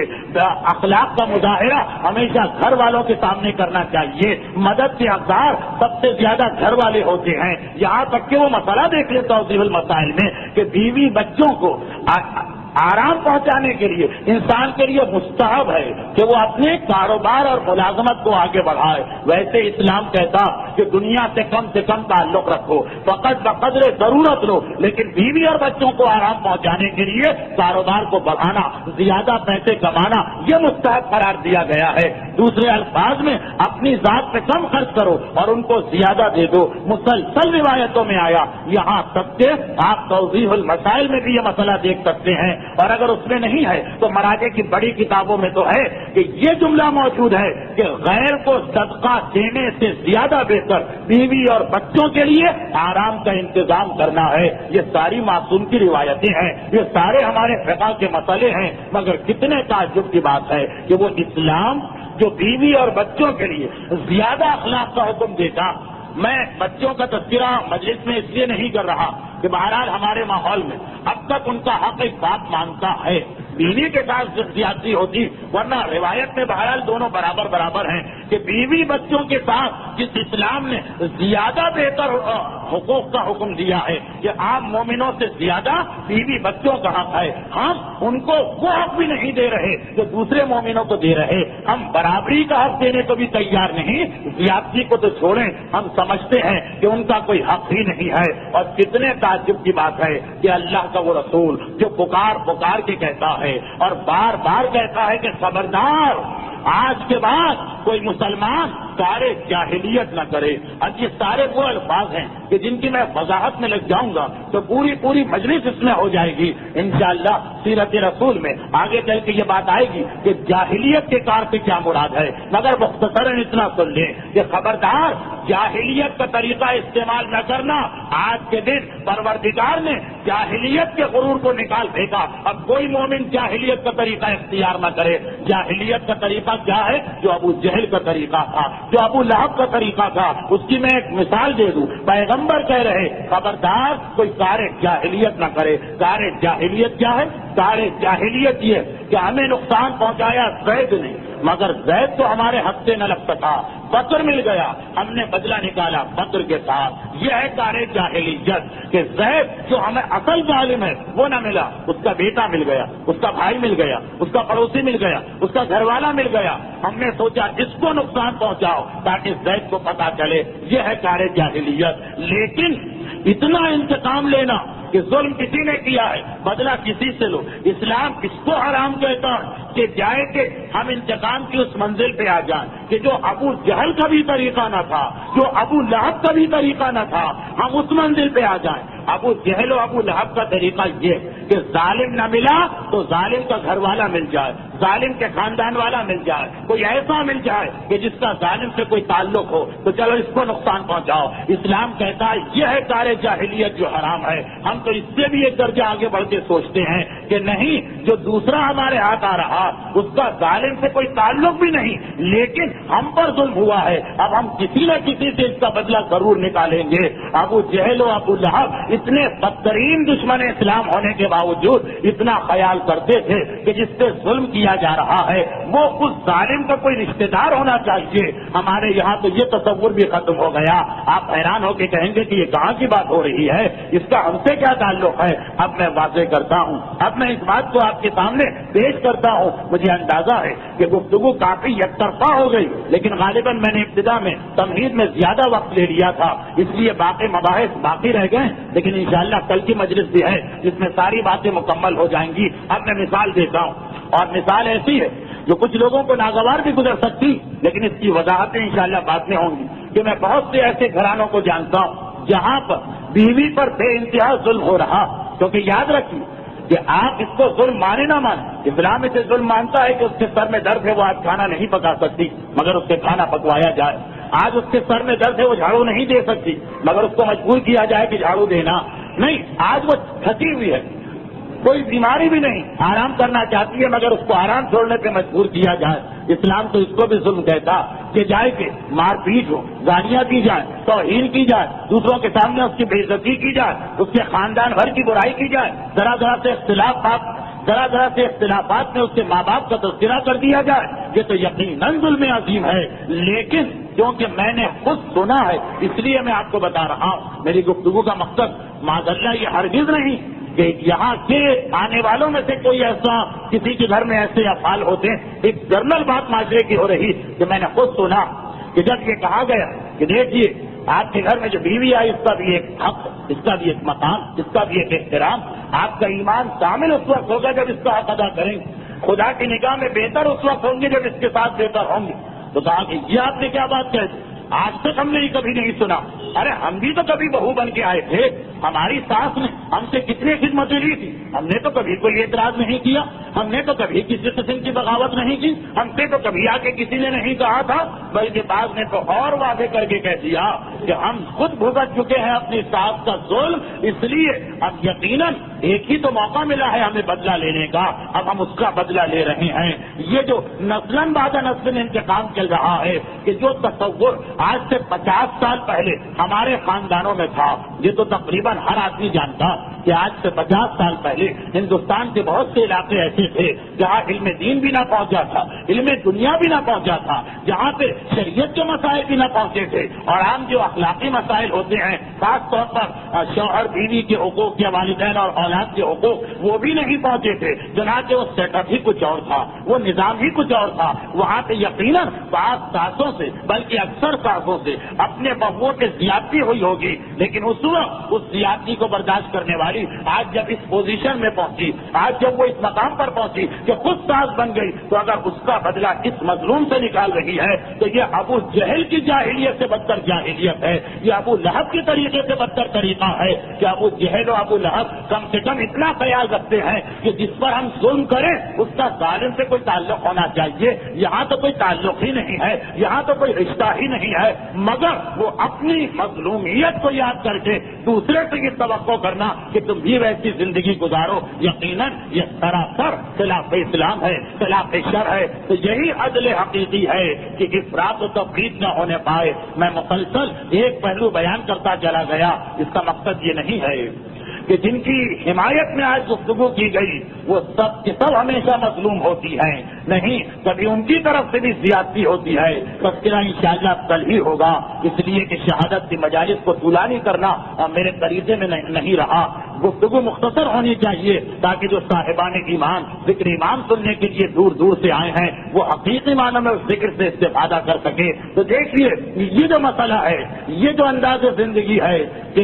اخلاق کا مظاہرہ ہمیشہ گھر والوں کے سامنے کرنا چاہیے، مدد کے حقدار سب سے زیادہ گھر والے ہوتے ہیں. یہاں تک کہ وہ مسئلہ دیکھ لیں توضیح المسائل میں کہ بیوی بچوں کو آرام پہنچانے کے لیے انسان کے لیے مستحب ہے کہ وہ اپنے کاروبار اور ملازمت کو آگے بڑھائے. ویسے اسلام کہتا کہ دنیا سے کم تعلق رکھو، فقط بقدر ضرورت لو، لیکن بیوی اور بچوں کو آرام پہنچانے کے لیے کاروبار کو بڑھانا، زیادہ پیسے کمانا یہ مستحب قرار دیا گیا ہے. دوسرے الفاظ میں اپنی ذات پہ کم خرچ کرو اور ان کو زیادہ دے دو. مسلسل روایتوں میں آیا، یہاں تک کہ آپ توضیح المسائل میں بھی یہ مسئلہ دیکھ سکتے ہیں، اور اگر اس میں نہیں ہے تو مراجع کی بڑی کتابوں میں تو ہے کہ یہ جملہ موجود ہے کہ غیر کو صدقہ دینے سے زیادہ بہتر بیوی اور بچوں کے لیے آرام کا انتظام کرنا ہے. یہ ساری معصوم کی روایتیں ہیں، یہ سارے ہمارے فقہ کے مسئلے ہیں. مگر کتنے تعجب کی بات ہے کہ وہ اسلام جو بیوی اور بچوں کے لیے زیادہ اخلاق کا حکم دیتا. میں بچوں کا تذکرہ مجلس میں اس لیے نہیں کر رہا کہ بہرحال ہمارے ماحول میں اب تک ان کا حق ایک بات مانتا ہے، بیوی کے ساتھ زیادتی ہوتی، ورنہ روایت میں بہرحال دونوں برابر ہیں کہ بیوی بچوں کے ساتھ جس اسلام نے زیادہ بہتر حقوق کا حکم دیا ہے کہ عام مومنوں سے زیادہ بیوی بچوں کا حق ہے، ہم ان کو وہ حق بھی نہیں دے رہے جو دوسرے مومنوں کو دے رہے، ہم برابری کا حق دینے کو بھی تیار نہیں، زیادتی کو تو چھوڑیں، ہم سمجھتے ہیں کہ ان کا کوئی حق ہی نہیں ہے۔ اور کتنے تعجب کی بات ہے کہ اللہ کا وہ رسول جو پکار پکار کے کہتا ہے اور بار بار کہتا ہے کہ خبردار آج کے بعد کوئی مسلمان سارے جاہلیت نہ کرے۔ اب یہ سارے وہ الفاظ ہیں کہ جن کی میں وضاحت میں لگ جاؤں گا تو پوری مجلس اس میں ہو جائے گی انشاءاللہ۔ سیرت رسول میں آگے چل کے یہ بات آئے گی کہ جاہلیت کے کار سے کیا مراد ہے، مگر مختصراً اتنا سن لیں کہ خبردار جاہلیت کا طریقہ استعمال نہ کرنا۔ آج کے دن پروردگار نے جاہلیت کے غرور کو نکال پھینکا، اب کوئی مومن جاہلیت کا طریقہ اختیار نہ کرے۔ جاہلیت کا طریقہ کیا ہے؟ جو ابو جہل کا طریقہ تھا، جو ابو لہب کا طریقہ تھا، اس کی میں ایک مثال دے دوں۔ پیغمبر کہہ رہے خبردار کوئی کار جاہلیت نہ کرے۔ کار جاہلیت کیا ہے؟ کار جاہلیت یہ کہ ہمیں نقصان پہنچایا زید نے، مگر زید تو ہمارے حق سے نہ لگ سکا، بدر مل گیا، ہم نے بدلہ نکالا بدر کے ساتھ۔ یہ ہے کار جاہلیت کہ زید جو ہمیں اصل ظالم ہے وہ نہ ملا، اس کا بیٹا مل گیا، اس کا بھائی مل گیا، اس کا پڑوسی مل گیا، اس کا گھر والا مل گیا، ہم نے سوچا اس کو نقصان پہنچاؤ تاکہ زید کو پتا چلے۔ یہ ہے کار جاہلیت۔ لیکن اتنا انتقام لینا کہ ظلم کسی نے کیا ہے، بدلہ کسی سے لو، اسلام اس کو حرام کہتا ہے کہ جائے کہ ہم انتقام کی اس منزل پہ آ جائیں کہ جو ابو جہل کا بھی طریقہ نہ تھا، جو ابو لہب کا بھی طریقہ نہ تھا، ہم اس منزل پہ آ جائیں۔ ابو جہل و ابو لہب کا طریقہ یہ کہ ظالم نہ ملا تو ظالم کا گھر والا مل جائے، ظالم کے خاندان والا مل جائے، کوئی ایسا مل جائے کہ جس کا ظالم سے کوئی تعلق ہو تو چلو اس کو نقصان پہنچاؤ۔ اسلام کہتا ہے یہ ہے کار جاہلیت جو حرام ہے۔ ہم تو اس سے بھی ایک درجہ آگے بڑھ کے سوچتے ہیں کہ نہیں، جو دوسرا ہمارے ہاتھ آ رہا اس کا ظالم سے کوئی تعلق بھی نہیں، لیکن ہم پر ظلم ہوا ہے، اب ہم کسی نہ کسی سے اس کا بدلہ ضرور نکالیں گے۔ ابو جہل و ابو لہب اتنے بدترین دشمن اسلام ہونے کے باوجود اتنا خیال کرتے تھے کہ جس سے ظلم کیا جا رہا ہے وہ اس ظالم کا کوئی رشتہ دار ہونا چاہیے۔ ہمارے یہاں تو یہ تصور بھی ختم ہو گیا۔ آپ حیران ہو کے کہیں گے کہ یہ کہاں کی بات ہو رہی ہے، اس کا ہم سے کیا تعلق ہے؟ اب میں واضح کرتا ہوں، اب میں اس بات کو آپ کے سامنے پیش کرتا ہوں۔ مجھے اندازہ ہے کہ گفتگو کافی یک طرفہ ہو گئی، لیکن غالباً میں نے ابتدا میں تمہید میں زیادہ وقت لے لیا تھا، اس لیے باقی مباحث باقی رہ گئے، لیکن انشاءاللہ کل کی مجلس بھی ہے جس میں ساری باتیں مکمل ہو جائیں گی۔ اب میں مثال دیتا ہوں، اور مثال ایسی ہے جو کچھ لوگوں کو ناگوار بھی گزر سکتی، لیکن اس کی وضاحتیں انشاءاللہ بعد میں ہوں گی کہ میں بہت سے ایسے گھرانوں کو جانتا ہوں جہاں پر بیوی پر بے انتہا ظلم ہو رہا۔ کیونکہ یاد رکھیے کہ آپ اس کو ظلم مانے نہ مانے، اسلام اسے ظلم مانتا ہے کہ اس کے سر میں درد ہے وہ آج کھانا نہیں پکا سکتی، مگر اس سے کھانا پکوایا جائے۔ آج اس کے سر میں درد ہے وہ جھاڑو نہیں دے سکتی، مگر اس کو مجبور کیا جائے کہ جھاڑو دینا نہیں۔ آج وہ تھکی ہوئی ہے، کوئی بیماری بھی نہیں، آرام کرنا چاہتی ہے، مگر اس کو آرام چھوڑنے پہ مجبور کیا جائے۔ اسلام تو اس کو بھی ظلم کہتا کہ جائے کہ مار پیٹ ہو، گالیاں کی جائیں، توہین کی جائے، دوسروں کے سامنے اس کی بے عزتی کی جائے، اس کے خاندان بھر کی برائی کی جائے، ذرا ذرا سے اختلافات میں اس کے ماں باپ کا تذکرہ کر دیا جائے۔ یہ تو یقیناً ظلم عظیم ہے، لیکن کیونکہ میں نے خود سنا ہے اس لیے میں آپ کو بتا رہا ہوں۔ میری گفتگو کا مقصد معذاللہ یہ ہرگز نہیں کہ یہاں کے آنے والوں میں سے کوئی ایسا کسی کے گھر میں ایسے افعال ہوتے ہیں، ایک جنرل بات معاشرے کی ہو رہی کہ میں نے خود سنا کہ جب یہ کہا گیا کہ دیکھیے آپ کے گھر میں جو بیوی آئی اس کا بھی ایک حق، اس کا بھی ایک مقام، اس کا بھی ایک احترام، آپ کا ایمان کامل اس وقت ہوگا جب اس کا حق ادا کریں گے، خدا کی نگاہ میں بہتر اس وقت ہوں گے جب اس کے ساتھ بہتر ہوں گے۔ تو کہا کہ یہ آپ نے کیا بات کہی، آج تک ہم نے کبھی نہیں سنا۔ ارے ہم بھی تو کبھی بہو بن کے آئے تھے، ہماری ساس نے ہم سے کتنی خدمتیں لی تھی، ہم نے تو کبھی کوئی اعتراض نہیں کیا، ہم نے تو کبھی کسی قسم کی بغاوت نہیں کی، ہم سے تو کبھی آ کے کسی نے نہیں کہا تھا، بلکہ بعض نے تو اور واضح کر کے کہہ دیا کہ ہم خود بھگت چکے ہیں اپنی ساس کا ظلم، اس لیے اب یقیناً ایک ہی تو موقع ملا ہے ہمیں بدلہ لینے کا، اب ہم اس کا بدلہ لے رہے ہیں۔ یہ جو نسلاً بعد نسل انتقام چل رہا ہے کہ جو تصور آج سے 50 سال پہلے ہمارے خاندانوں میں تھا، یہ تو تقریباً ہر آدمی جانتا کہ آج سے 50 سال پہلے ہندوستان کے بہت سے علاقے ایسے تھے جہاں علم دین بھی نہ پہنچا تھا، علم دنیا بھی نہ پہنچا تھا، جہاں پہ شریعت کے مسائل بھی نہ پہنچے تھے، اور عام جو اخلاقی مسائل ہوتے ہیں خاص طور پر شوہر بیوی کے حقوق یا والدین اور اولاد کے حقوق وہ بھی نہیں پہنچے تھے، جناب وہ سیٹ اپ ہی کچھ اور تھا، وہ نظام ہی کچھ اور تھا۔ وہاں پہ یقیناً بعض ساسوں سے بلکہ اکثر ساسوں سے اپنے بہوؤں کی زیادتی ہوئی ہوگی، لیکن اس وقت اس زیادتی کو برداشت کرنے والی آج جب اس پوزیشن میں پہنچی، آج جب وہ اس مقام پر پہنچی کہ خود ساس بن گئی، تو اگر اس کا بدلہ اس مظلوم سے نکال رہی ہے تو یہ ابو جہل کی جاہلیت سے بدتر جاہلیت ہے، یہ ابو لہب کے طریقے سے بدتر طریقہ ہے کہ ابو جہل و ابو لہب کم سے کم اتنا خیال رکھتے ہیں کہ جس پر ہم ظلم کریں اس کا ظالم سے کوئی تعلق ہونا چاہیے، یہاں تو کوئی تعلق ہی نہیں ہے، یہاں تو کوئی رشتہ ہی نہیں ہے، مگر وہ اپنی مظلومیت کو یاد کر کے دوسرے سے یہ توقع کرنا کہ تم بھی ویسی زندگی گزارو، یقیناً یہ سراسر خلاف اسلام ہے، خلاف شرع ہے۔ تو یہی عدل حقیقی ہے کہ افراط و تفریط نہ ہونے پائے۔ میں مسلسل ایک پہلو بیان کرتا چلا گیا، اس کا مقصد یہ نہیں ہے کہ جن کی حمایت میں آج گفتگو کی گئی وہ سب کے سب ہمیشہ مظلوم ہوتی ہیں، نہیں، کبھی ان کی طرف سے بھی زیادتی ہوتی ہے۔ تذکرہ انشاءاللہ کل ہی ہوگا، اس لیے کہ شہادت کی مجالس کو طولانی کرنا میرے طریقے میں نہیں رہا، گفتگو مختصر ہونی چاہیے تاکہ جو صاحبان ایمان ذکر ایمان سننے کے لیے دور دور سے آئے ہیں وہ حقیقی معنی میں اس ذکر سے استفادہ کر سکے۔ تو دیکھیے یہ جو مسئلہ ہے، یہ جو انداز زندگی ہے کہ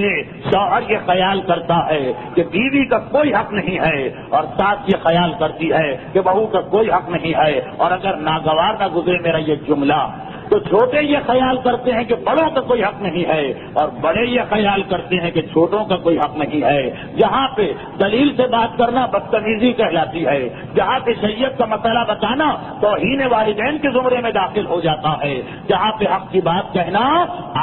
شوہر یہ خیال کرتا ہے کہ بیوی کا کوئی حق نہیں ہے، اور ساس یہ خیال کرتی ہے کہ بہو کا کوئی حق نہیں ہے، اور اگر ناگوار نہ گزرے میرا یہ جملہ تو چھوٹے یہ خیال کرتے ہیں کہ بڑوں کا کوئی حق نہیں ہے، اور بڑے یہ خیال کرتے ہیں کہ چھوٹوں کا کوئی حق نہیں ہے۔ جہاں پہ دلیل سے بات کرنا بدتمیزی کہلاتی ہے، جہاں پہ شریعت کا مسئلہ بتانا توہین والدین کے زمرے میں داخل ہو جاتا ہے، جہاں پہ حق کی بات کہنا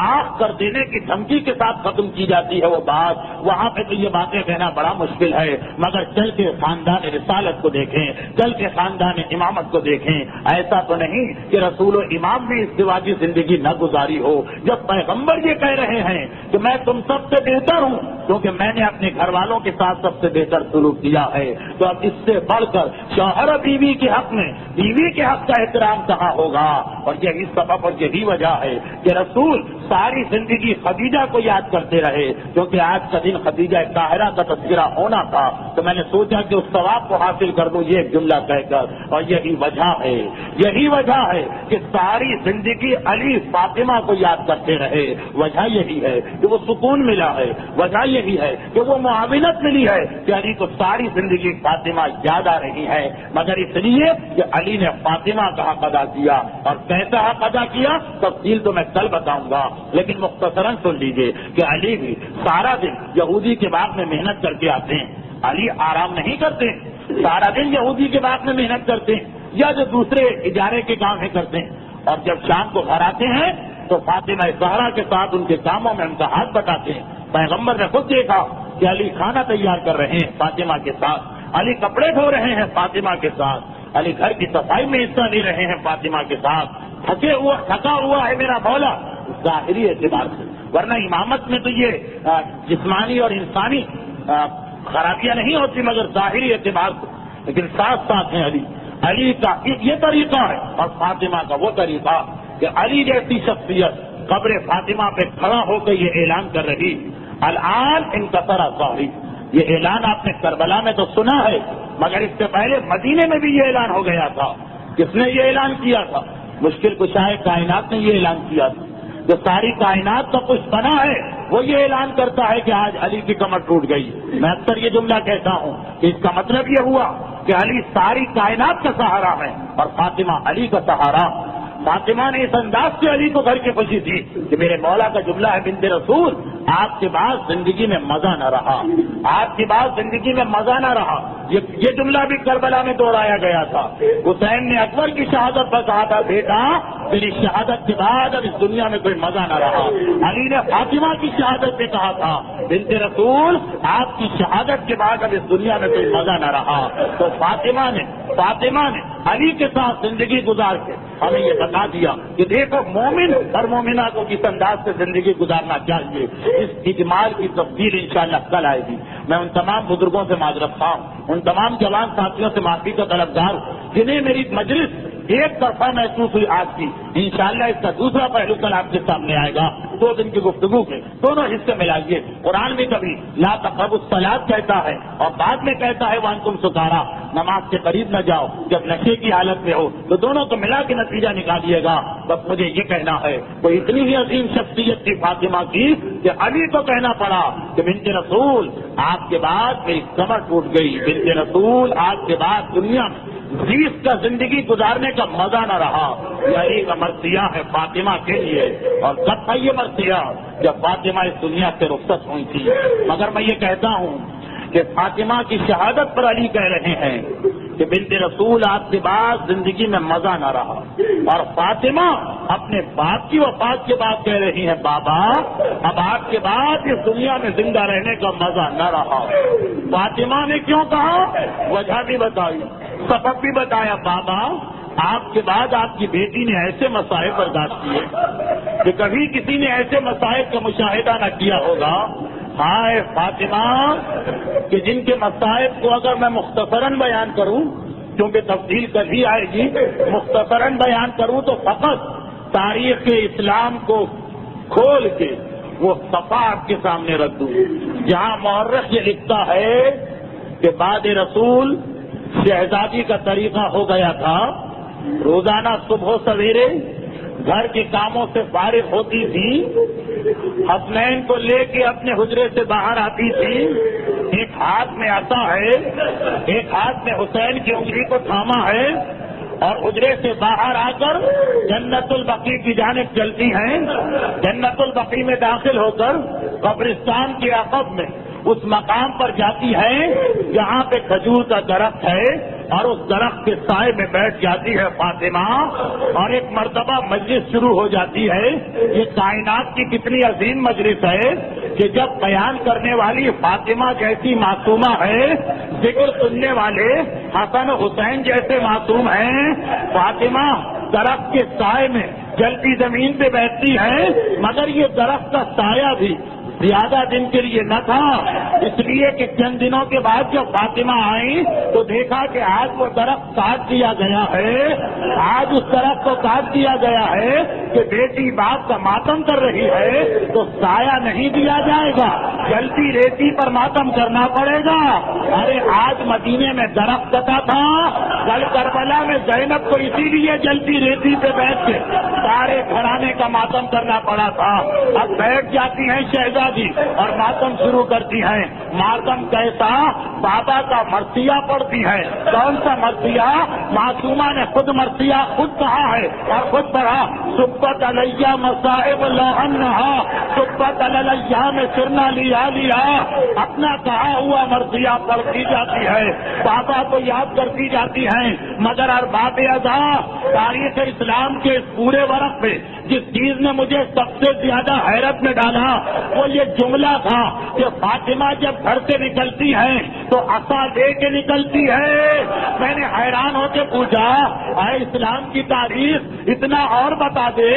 آنکھ کر دینے کی دھمکی کے ساتھ ختم کی جاتی ہے وہ بات، وہاں پہ تو یہ باتیں کہنا بڑا مشکل ہے۔ مگر چل کے خاندان رسالت کو دیکھیں، چل کے خاندان امامت کو دیکھیں، ایسا تو نہیں کہ رسول و امام بھی ازدواجی زندگی نہ گزاری ہو۔ جب پیغمبر یہ کہہ رہے ہیں کہ میں تم سب سے بہتر ہوں کیونکہ میں نے اپنے گھر والوں کے ساتھ سب سے بہتر سلوک کیا ہے، تو اب اس سے بڑھ کر شوہر اور بیوی کے حق میں بیوی کے حق کا احترام کہاں ہوگا؟ اور یہی سبب اور یہی وجہ ہے کہ رسول ساری زندگی خدیجہ کو یاد کرتے رہے، کیونکہ آج کا دن خدیجہ طاہرہ کا تذکرہ ہونا تھا، تو میں نے سوچا کہ اس ثواب کو حاصل کر دوں یہ ایک جملہ کہہ کر۔ اور یہی وجہ ہے کہ ساری زندگی علی فاطمہ کو یاد کرتے رہے، وجہ یہی ہے کہ وہ سکون ملا ہے، وجہ یہی ہے کہ وہ معاونت ملی ہے کہ علی کو ساری زندگی فاطمہ یاد آ رہی ہے، مگر اس لیے کہ علی نے فاطمہ کا حق ادا کیا، اور کیسا حق ادا کیا تفصیل تو میں کل بتاؤں گا، لیکن مختصراً سن لیجیے کہ علی بھی سارا دن یہودی کے باغ میں محنت کر کے آتے ہیں، علی آرام نہیں کرتے، سارا دن یہودی کے باغ میں محنت کرتے ہیں یا جو دوسرے اجارے کے کام ہے کرتے ہیں، اور جب شام کو گھر آتے ہیں تو فاطمہ زہرا کے ساتھ ان کے کاموں میں ان کا ہاتھ بٹاتے ہیں۔ پیغمبر نے خود دیکھا کہ علی کھانا تیار کر رہے ہیں فاطمہ کے ساتھ، علی کپڑے دھو رہے ہیں فاطمہ کے ساتھ، علی گھر کی صفائی میں حصہ لے رہے ہیں فاطمہ کے ساتھ، تھکا ہوا ہے میرا مولا ظاہری اعتبار سے، ورنہ امامت میں تو یہ جسمانی اور انسانی خرابیاں نہیں ہوتی مگر ظاہری اعتبار سے، لیکن ساتھ ساتھ ہیں علی کا یہ طریقہ ہے اور فاطمہ کا وہ طریقہ کہ علی جیسی شخصیت قبر فاطمہ پہ کھڑا ہو کے یہ اعلان کر رہی، الآن انکسر ظہری، یہ اعلان آپ نے کربلا میں تو سنا ہے مگر اس سے پہلے مدینے میں بھی یہ اعلان ہو گیا تھا۔ کس نے یہ اعلان کیا تھا؟ مشکل کشائے کائنات نے یہ اعلان کیا تھا، جو ساری کائنات کا کچھ بنا ہے وہ یہ اعلان کرتا ہے کہ آج علی کی کمر ٹوٹ گئی۔ میں اکثر یہ جملہ کہتا ہوں کہ اس کا مطلب یہ ہوا کہ علی ساری کائنات کا سہارا ہے اور فاطمہ علی کا سہارا۔ فاطمہ نے اس انداز سے علی کو گھر کی خوشی تھی کہ میرے مولا کا جملہ ہے بنت رسول آپ کے بعد زندگی میں مزہ نہ رہا، آپ کے بعد زندگی میں مزہ نہ رہا۔ یہ جملہ بھی کربلا میں دوہرایا گیا تھا۔ حسین نے اکبر کی شہادت پر کہا تھا، بیٹا میری شہادت کے بعد اب اس دنیا میں کوئی مزہ نہ رہا۔ علی نے فاطمہ کی شہادت پہ کہا تھا، بنت رسول آپ کی شہادت کے بعد اب اس دنیا میں کوئی مزہ نہ رہا۔ تو فاطمہ نے علی کے ساتھ زندگی گزار کے ہمیں یہ بتا دیا کہ دیکھو مومن اور مومنہ کو کس انداز سے زندگی گزارنا چاہیے۔ اس اجمال کی تفصیل انشاءاللہ کل آئے گی۔ میں ان تمام بزرگوں سے معذرت خواہ ہوں، ان تمام جوان ساتھیوں سے معافی کا طلبگار ہوں جنہیں میری مجلس ایک طرفہ محسوس ہوئی آج کی۔ انشاءاللہ اس کا دوسرا پہلو کل آپ کے سامنے آئے گا۔ 2 دن کی گفتگو کے دونوں حصے ملائیے۔ قرآن میں کبھی لا تقربوا الصلاۃ کہتا ہے اور بعد میں کہتا ہے وانتم سکارا، نماز کے قریب نہ جاؤ جب نشے کی حالت میں ہو۔ تو دونوں کو ملا کے نتیجہ نکالیے گا۔ بس مجھے یہ کہنا ہے، کوئی اتنی ہی عظیم شخصیت تھی فاطمہ کی کہ علی کو کہنا پڑا کہ بنت رسول آپ کے بعد میری کمر ٹوٹ گئی، بنت رسول آپ کے بعد دنیا میں جیس کا زندگی گزارنے کا مزہ نہ رہا۔ یہ علی کا مرثیہ ہے فاطمہ کے لیے۔ اور کب تھا یہ مرثیہ؟ جب فاطمہ اس دنیا سے رخصت ہوئی تھی۔ مگر میں یہ کہتا ہوں کہ فاطمہ کی شہادت پر علی کہہ رہے ہیں کہ بنت رسول آپ کے بعد زندگی میں مزہ نہ رہا، اور فاطمہ اپنے باپ کی وفات کے بعد کہہ رہی ہیں، بابا اب آپ کے بعد اس دنیا میں زندہ رہنے کا مزہ نہ رہا۔ فاطمہ نے کیوں کہا؟ وجہ بھی بتائی، سبب بھی بتایا۔ بابا آپ کے بعد آپ کی بیٹی نے ایسے مسائل برداشت کیے کہ کبھی کسی نے ایسے مسائل کا مشاہدہ نہ کیا ہوگا۔ ہائے فاطمہ کہ جن کے مسائل کو اگر میں مختصراً بیان کروں، کیونکہ تفصیل کبھی آئے گی، مختصراً بیان کروں تو فقط تاریخ اسلام کو کھول کے وہ صفحہ آپ کے سامنے رکھ دوں جہاں مورخ یہ لکھتا ہے کہ بعد رسول شہزادی کا طریقہ ہو گیا تھا، روزانہ صبح و سویرے گھر کے کاموں سے فارغ ہوتی تھی، حسنین کو لے کے اپنے حجرے سے باہر آتی تھی، ایک ہاتھ میں عصا ہے، ایک ہاتھ میں حسین کی انگلی کو تھاما ہے، اور حجرے سے باہر آ کر جنت البقیع کی جانب چلتی ہیں۔ جنت البقیع میں داخل ہو کر قبرستان کے عقب میں اس مقام پر جاتی ہے جہاں پہ کھجور کا درخت ہے، اور اس درخت کے سائے میں بیٹھ جاتی ہے فاطمہ، اور ایک مرتبہ مجلس شروع ہو جاتی ہے۔ یہ کائنات کی کتنی عظیم مجلس ہے کہ جب بیان کرنے والی فاطمہ جیسی معصومہ ہے، ذکر سننے والے حسن حسین جیسے معصوم ہیں، فاطمہ درخت کے سائے میں جلتی زمین پہ بیٹھتی ہے، مگر یہ درخت کا سایہ بھی زیادہ دن کے لیے نہ تھا، اس لیے کہ چند دنوں کے بعد جب فاطمہ آئی تو دیکھا کہ آج وہ درخت کاٹ دیا گیا ہے، آج اس درخت کو کاٹ دیا گیا ہے کہ بیٹی باپ کا ماتم کر رہی ہے، تو سایہ نہیں دیا جائے گا، جلتی ریتی پر ماتم کرنا پڑے گا۔ ارے آج مدینے میں درخت کٹا تھا، کل کربلا میں زینب کو اسی لیے جلتی ریتی پہ بیٹھ کے سارے گھرانے کا ماتم کرنا پڑا تھا۔ اب بیٹھ جاتی ہیں شہزادی اور ماتم شروع کرتی ہیں۔ ماتم کیسا؟ بابا کا مرثیہ پڑھتی ہے۔ کون سا مرثیہ؟ معصومہ نے خود مرثیہ خود کہا ہے اور خود پڑھا، سبت علیہ مصائب لو انہا سبت علیہ میں سرنا لیا اپنا کہا ہوا مرثیہ پڑھتی جاتی ہے، بابا کو یاد کرتی جاتی ہیں۔ مگر ارباب ادا تاریخ اسلام کے اس پورے ورق پہ جس چیز نے مجھے سب سے زیادہ حیرت میں ڈالا وہ یہ جملہ تھا کہ فاطمہ جب گھر سے نکلتی ہیں تو عصا لے کے نکلتی ہے۔ میں نے حیران ہو کے پوچھا، اے اسلام کی تاریخ اتنا اور بتا دے،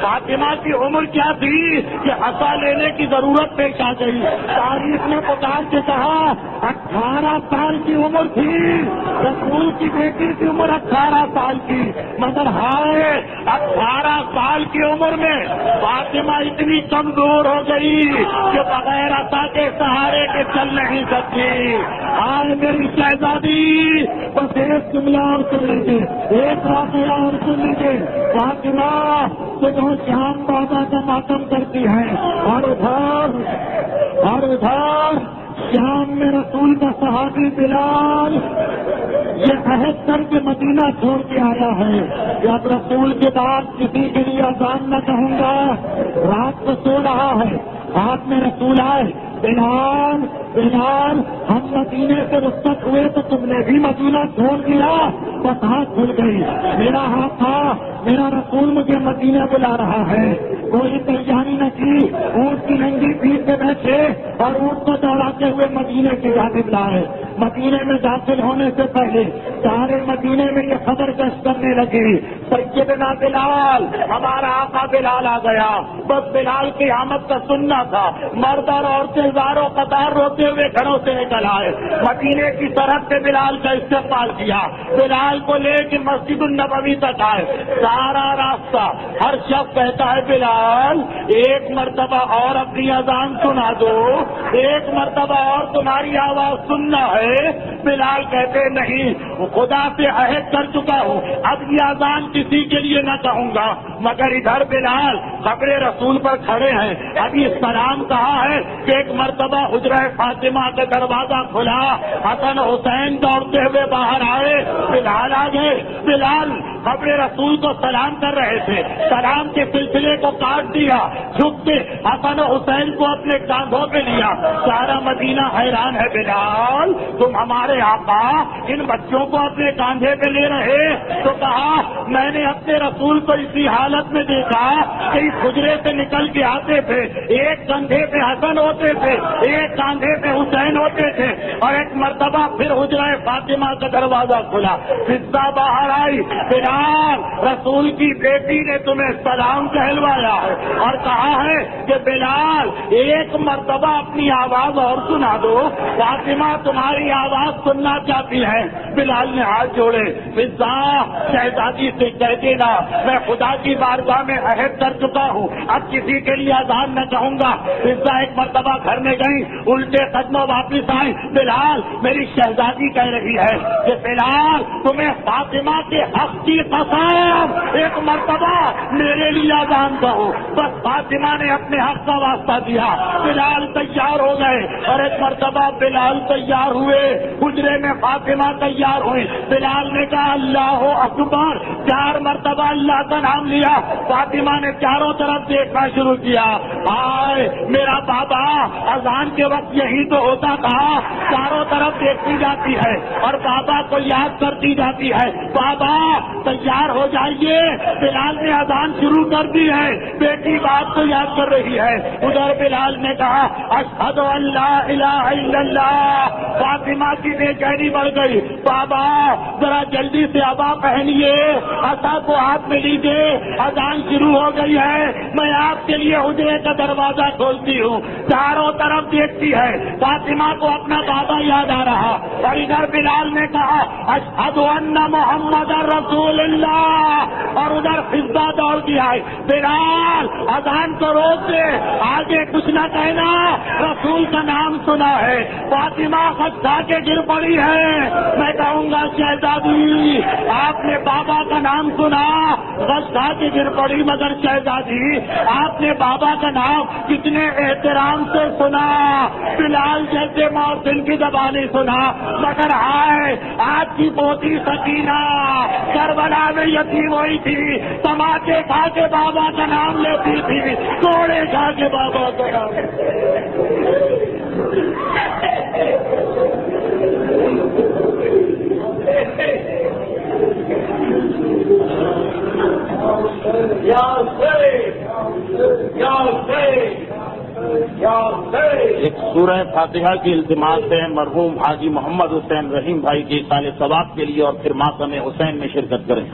فاطمہ کی عمر کیا تھی کہ عصا لینے کی ضرورت پیش آ گئی؟ تاریخ نے پکار کے کہا 18 سال کی عمر تھی، رسول کی بیٹی کی عمر 18 سال کی، مگر ہائے 18 سال کی عمر میں فاطمہ اتنی کمزور ہو گئی کہ بغیر عصا کے سہارے کے چل نہیں سکتی۔ آج میری شہزادی بس ایک جملہ اور سن لیجیے، ایک واقعہ اور سن لیجیے۔ فاطمہ صبح شام بابا کا ماتم کرتی ہے، اور ادھر شام میں رسول کا صحابی بلال یہ عہد کر کے مدینہ چھوڑ کے آیا ہے کہ اب رسول کے بعد کسی کے لیے اذان نہ کہوں گا۔ رات کو سو رہا ہے، ہاتھ میں رسول آئے، بلال بلال ہم مدینے سے رخصت ہوئے تو تم نے بھی مدینہ چھوڑ دیا، بس ہاتھ کھل گئی، میرا ہاتھ تھا، میرا رسول مجھے مدینہ بلا رہا ہے، کوئی تیاری نہ کی، اونٹ کی ننگی پیٹ پہ بیٹھے اور اونٹ کو دوڑاتے ہوئے مدینے کی جانب لائے۔ مدینے میں داخل ہونے سے پہلے سارے مدینے میں یہ خبر گشت کرنے لگی، سیدنا بلال، ہمارا آقا بلال آ گیا۔ بس بلال کی آمد کا سننا تھا، مرد اور عورتیں زاروں قطار روتے ہوئے گھروں سے نکل آئے، مدینے کی سرحد سے بلال کا استقبال کیا، بلال کو لے کے مسجد النبوی تک آئے، سارا راستہ ہر شخص کہتا ہے بلال ایک مرتبہ اور اپنی اذان سنا دو، ایک مرتبہ اور تمہاری آواز سننا ہے۔ بلال کہتے نہیں، خدا سے عہد کر چکا ہوں، اب یہ اذان کسی کے لیے نہ کہوں گا، مگر ادھر بلال قبر رسول پر کھڑے ہیں، ابھی سلام کہا ہے کہ ایک مرتبہ حجرہ فاطمہ کا دروازہ کھلا، حسن حسین دوڑتے ہوئے باہر آئے، بلال آ گئے، بلال قبر رسول کو سلام کر رہے تھے، سلام کے سلسلے کو کاٹ دیا، جھک کے حسن حسین کو اپنے کاندھوں پہ لیا، سارا مدینہ حیران ہے، بلال تم ہمارے آقا ان بچوں کو اپنے کاندھے پہ لے رہے، تو کہا میں نے اپنے رسول کو اسی حالت میں دیکھا کہ اس حجرے سے نکل کے آتے تھے، ایک کندھے پہ حسن ہوتے تھے، ایک کاندھے پہ حسین ہوتے تھے، اور ایک مرتبہ پھر حجرہ فاطمہ کا دروازہ کھلا، فضا باہر آئی، بلال رسول کی بیٹی نے تمہیں سلام کہلوایا ہے اور کہا ہے کہ بلال ایک مرتبہ اپنی آواز اور سنا دو، فاطمہ تمہاری آواز سننا چاہتی ہے۔ بلال نے ہاتھ جوڑے، فضا شہزادی سے کہہ دینا میں خدا کی بارگاہ میں عہد کر چکا ہوں، اب کسی کے لیے اذان نہ کہوں گا۔ فضا ایک مرتبہ گھر میں گئی، الٹے قدموں واپس آئی، بلال میری شہزادی کہہ رہی ہے کہ بلال تمہیں فاطمہ کے حق کی قسم ایک مرتبہ میرے لیے اذان کہو، بس فاطمہ نے اپنے حق کا واسطہ دیا، بلال تیار ہو گئے، اور ایک مرتبہ بلال تیار ہوئے، حجرے میں فاطمہ تیار ہوئی، بلال نے کہا اللہ اکبر، 4 مرتبہ اللہ کا نام لیا، فاطمہ نے چاروں طرف دیکھنا شروع کیا، آئے میرا بابا اذان کے وقت یہی تو ہوتا تھا، چاروں طرف دیکھتی جاتی ہے اور بابا کو یاد کرتی جاتی ہے، بابا تیار ہو جائیے، بلال نے اذان شروع کر دی ہے، بیٹی بات کو یاد کر رہی ہے، ادھر بلال نے کہا اشہد ان لا الہ الا اللہ، فاطمہ کی بے چینی بڑھ گئی، بابا ذرا جلدی سے عبا پہنیے، عصا کو ہاتھ میں لیجیے، اذان شروع ہو گئی ہے، میں آپ کے لیے حجرے کا دروازہ کھولتی ہوں، چاروں طرف دیکھتی ہے، فاطمہ کو اپنا بابا یاد آ رہا، اور ادھر بلال نے کہا اشہد ان محمد رسول اللہ، اور ادھر فضا دوڑ کے آئی، بلال اذان کو روک دے، آگے کچھ نہ کہنا، رسول کا نام سنا ہے، فاطمہ خطا کے گر پڑی ہے، میں کہوں گا شہزادی آپ نے بابا کا نام سنا، خطا کے گر پڑی، مگر شہزادی آپ نے بابا کا نام کتنے احترام سے سنا، بلال جیسے محسن کی زبانی سنا، مگر ہائے آج کی پوتی سکینہ کربلا میں یتیم ہوئی تھی، تماچے کھا کے بابا کا نام لیتی تھی، کوڑے کھا کے بابا کا نام، ایک سورہ فاتحہ کی التماس ہے مرحوم حاجی محمد حسین رحیم بھائی کی سال ثواب کے لیے، اور پھر ماتم حسین میں شرکت کریں۔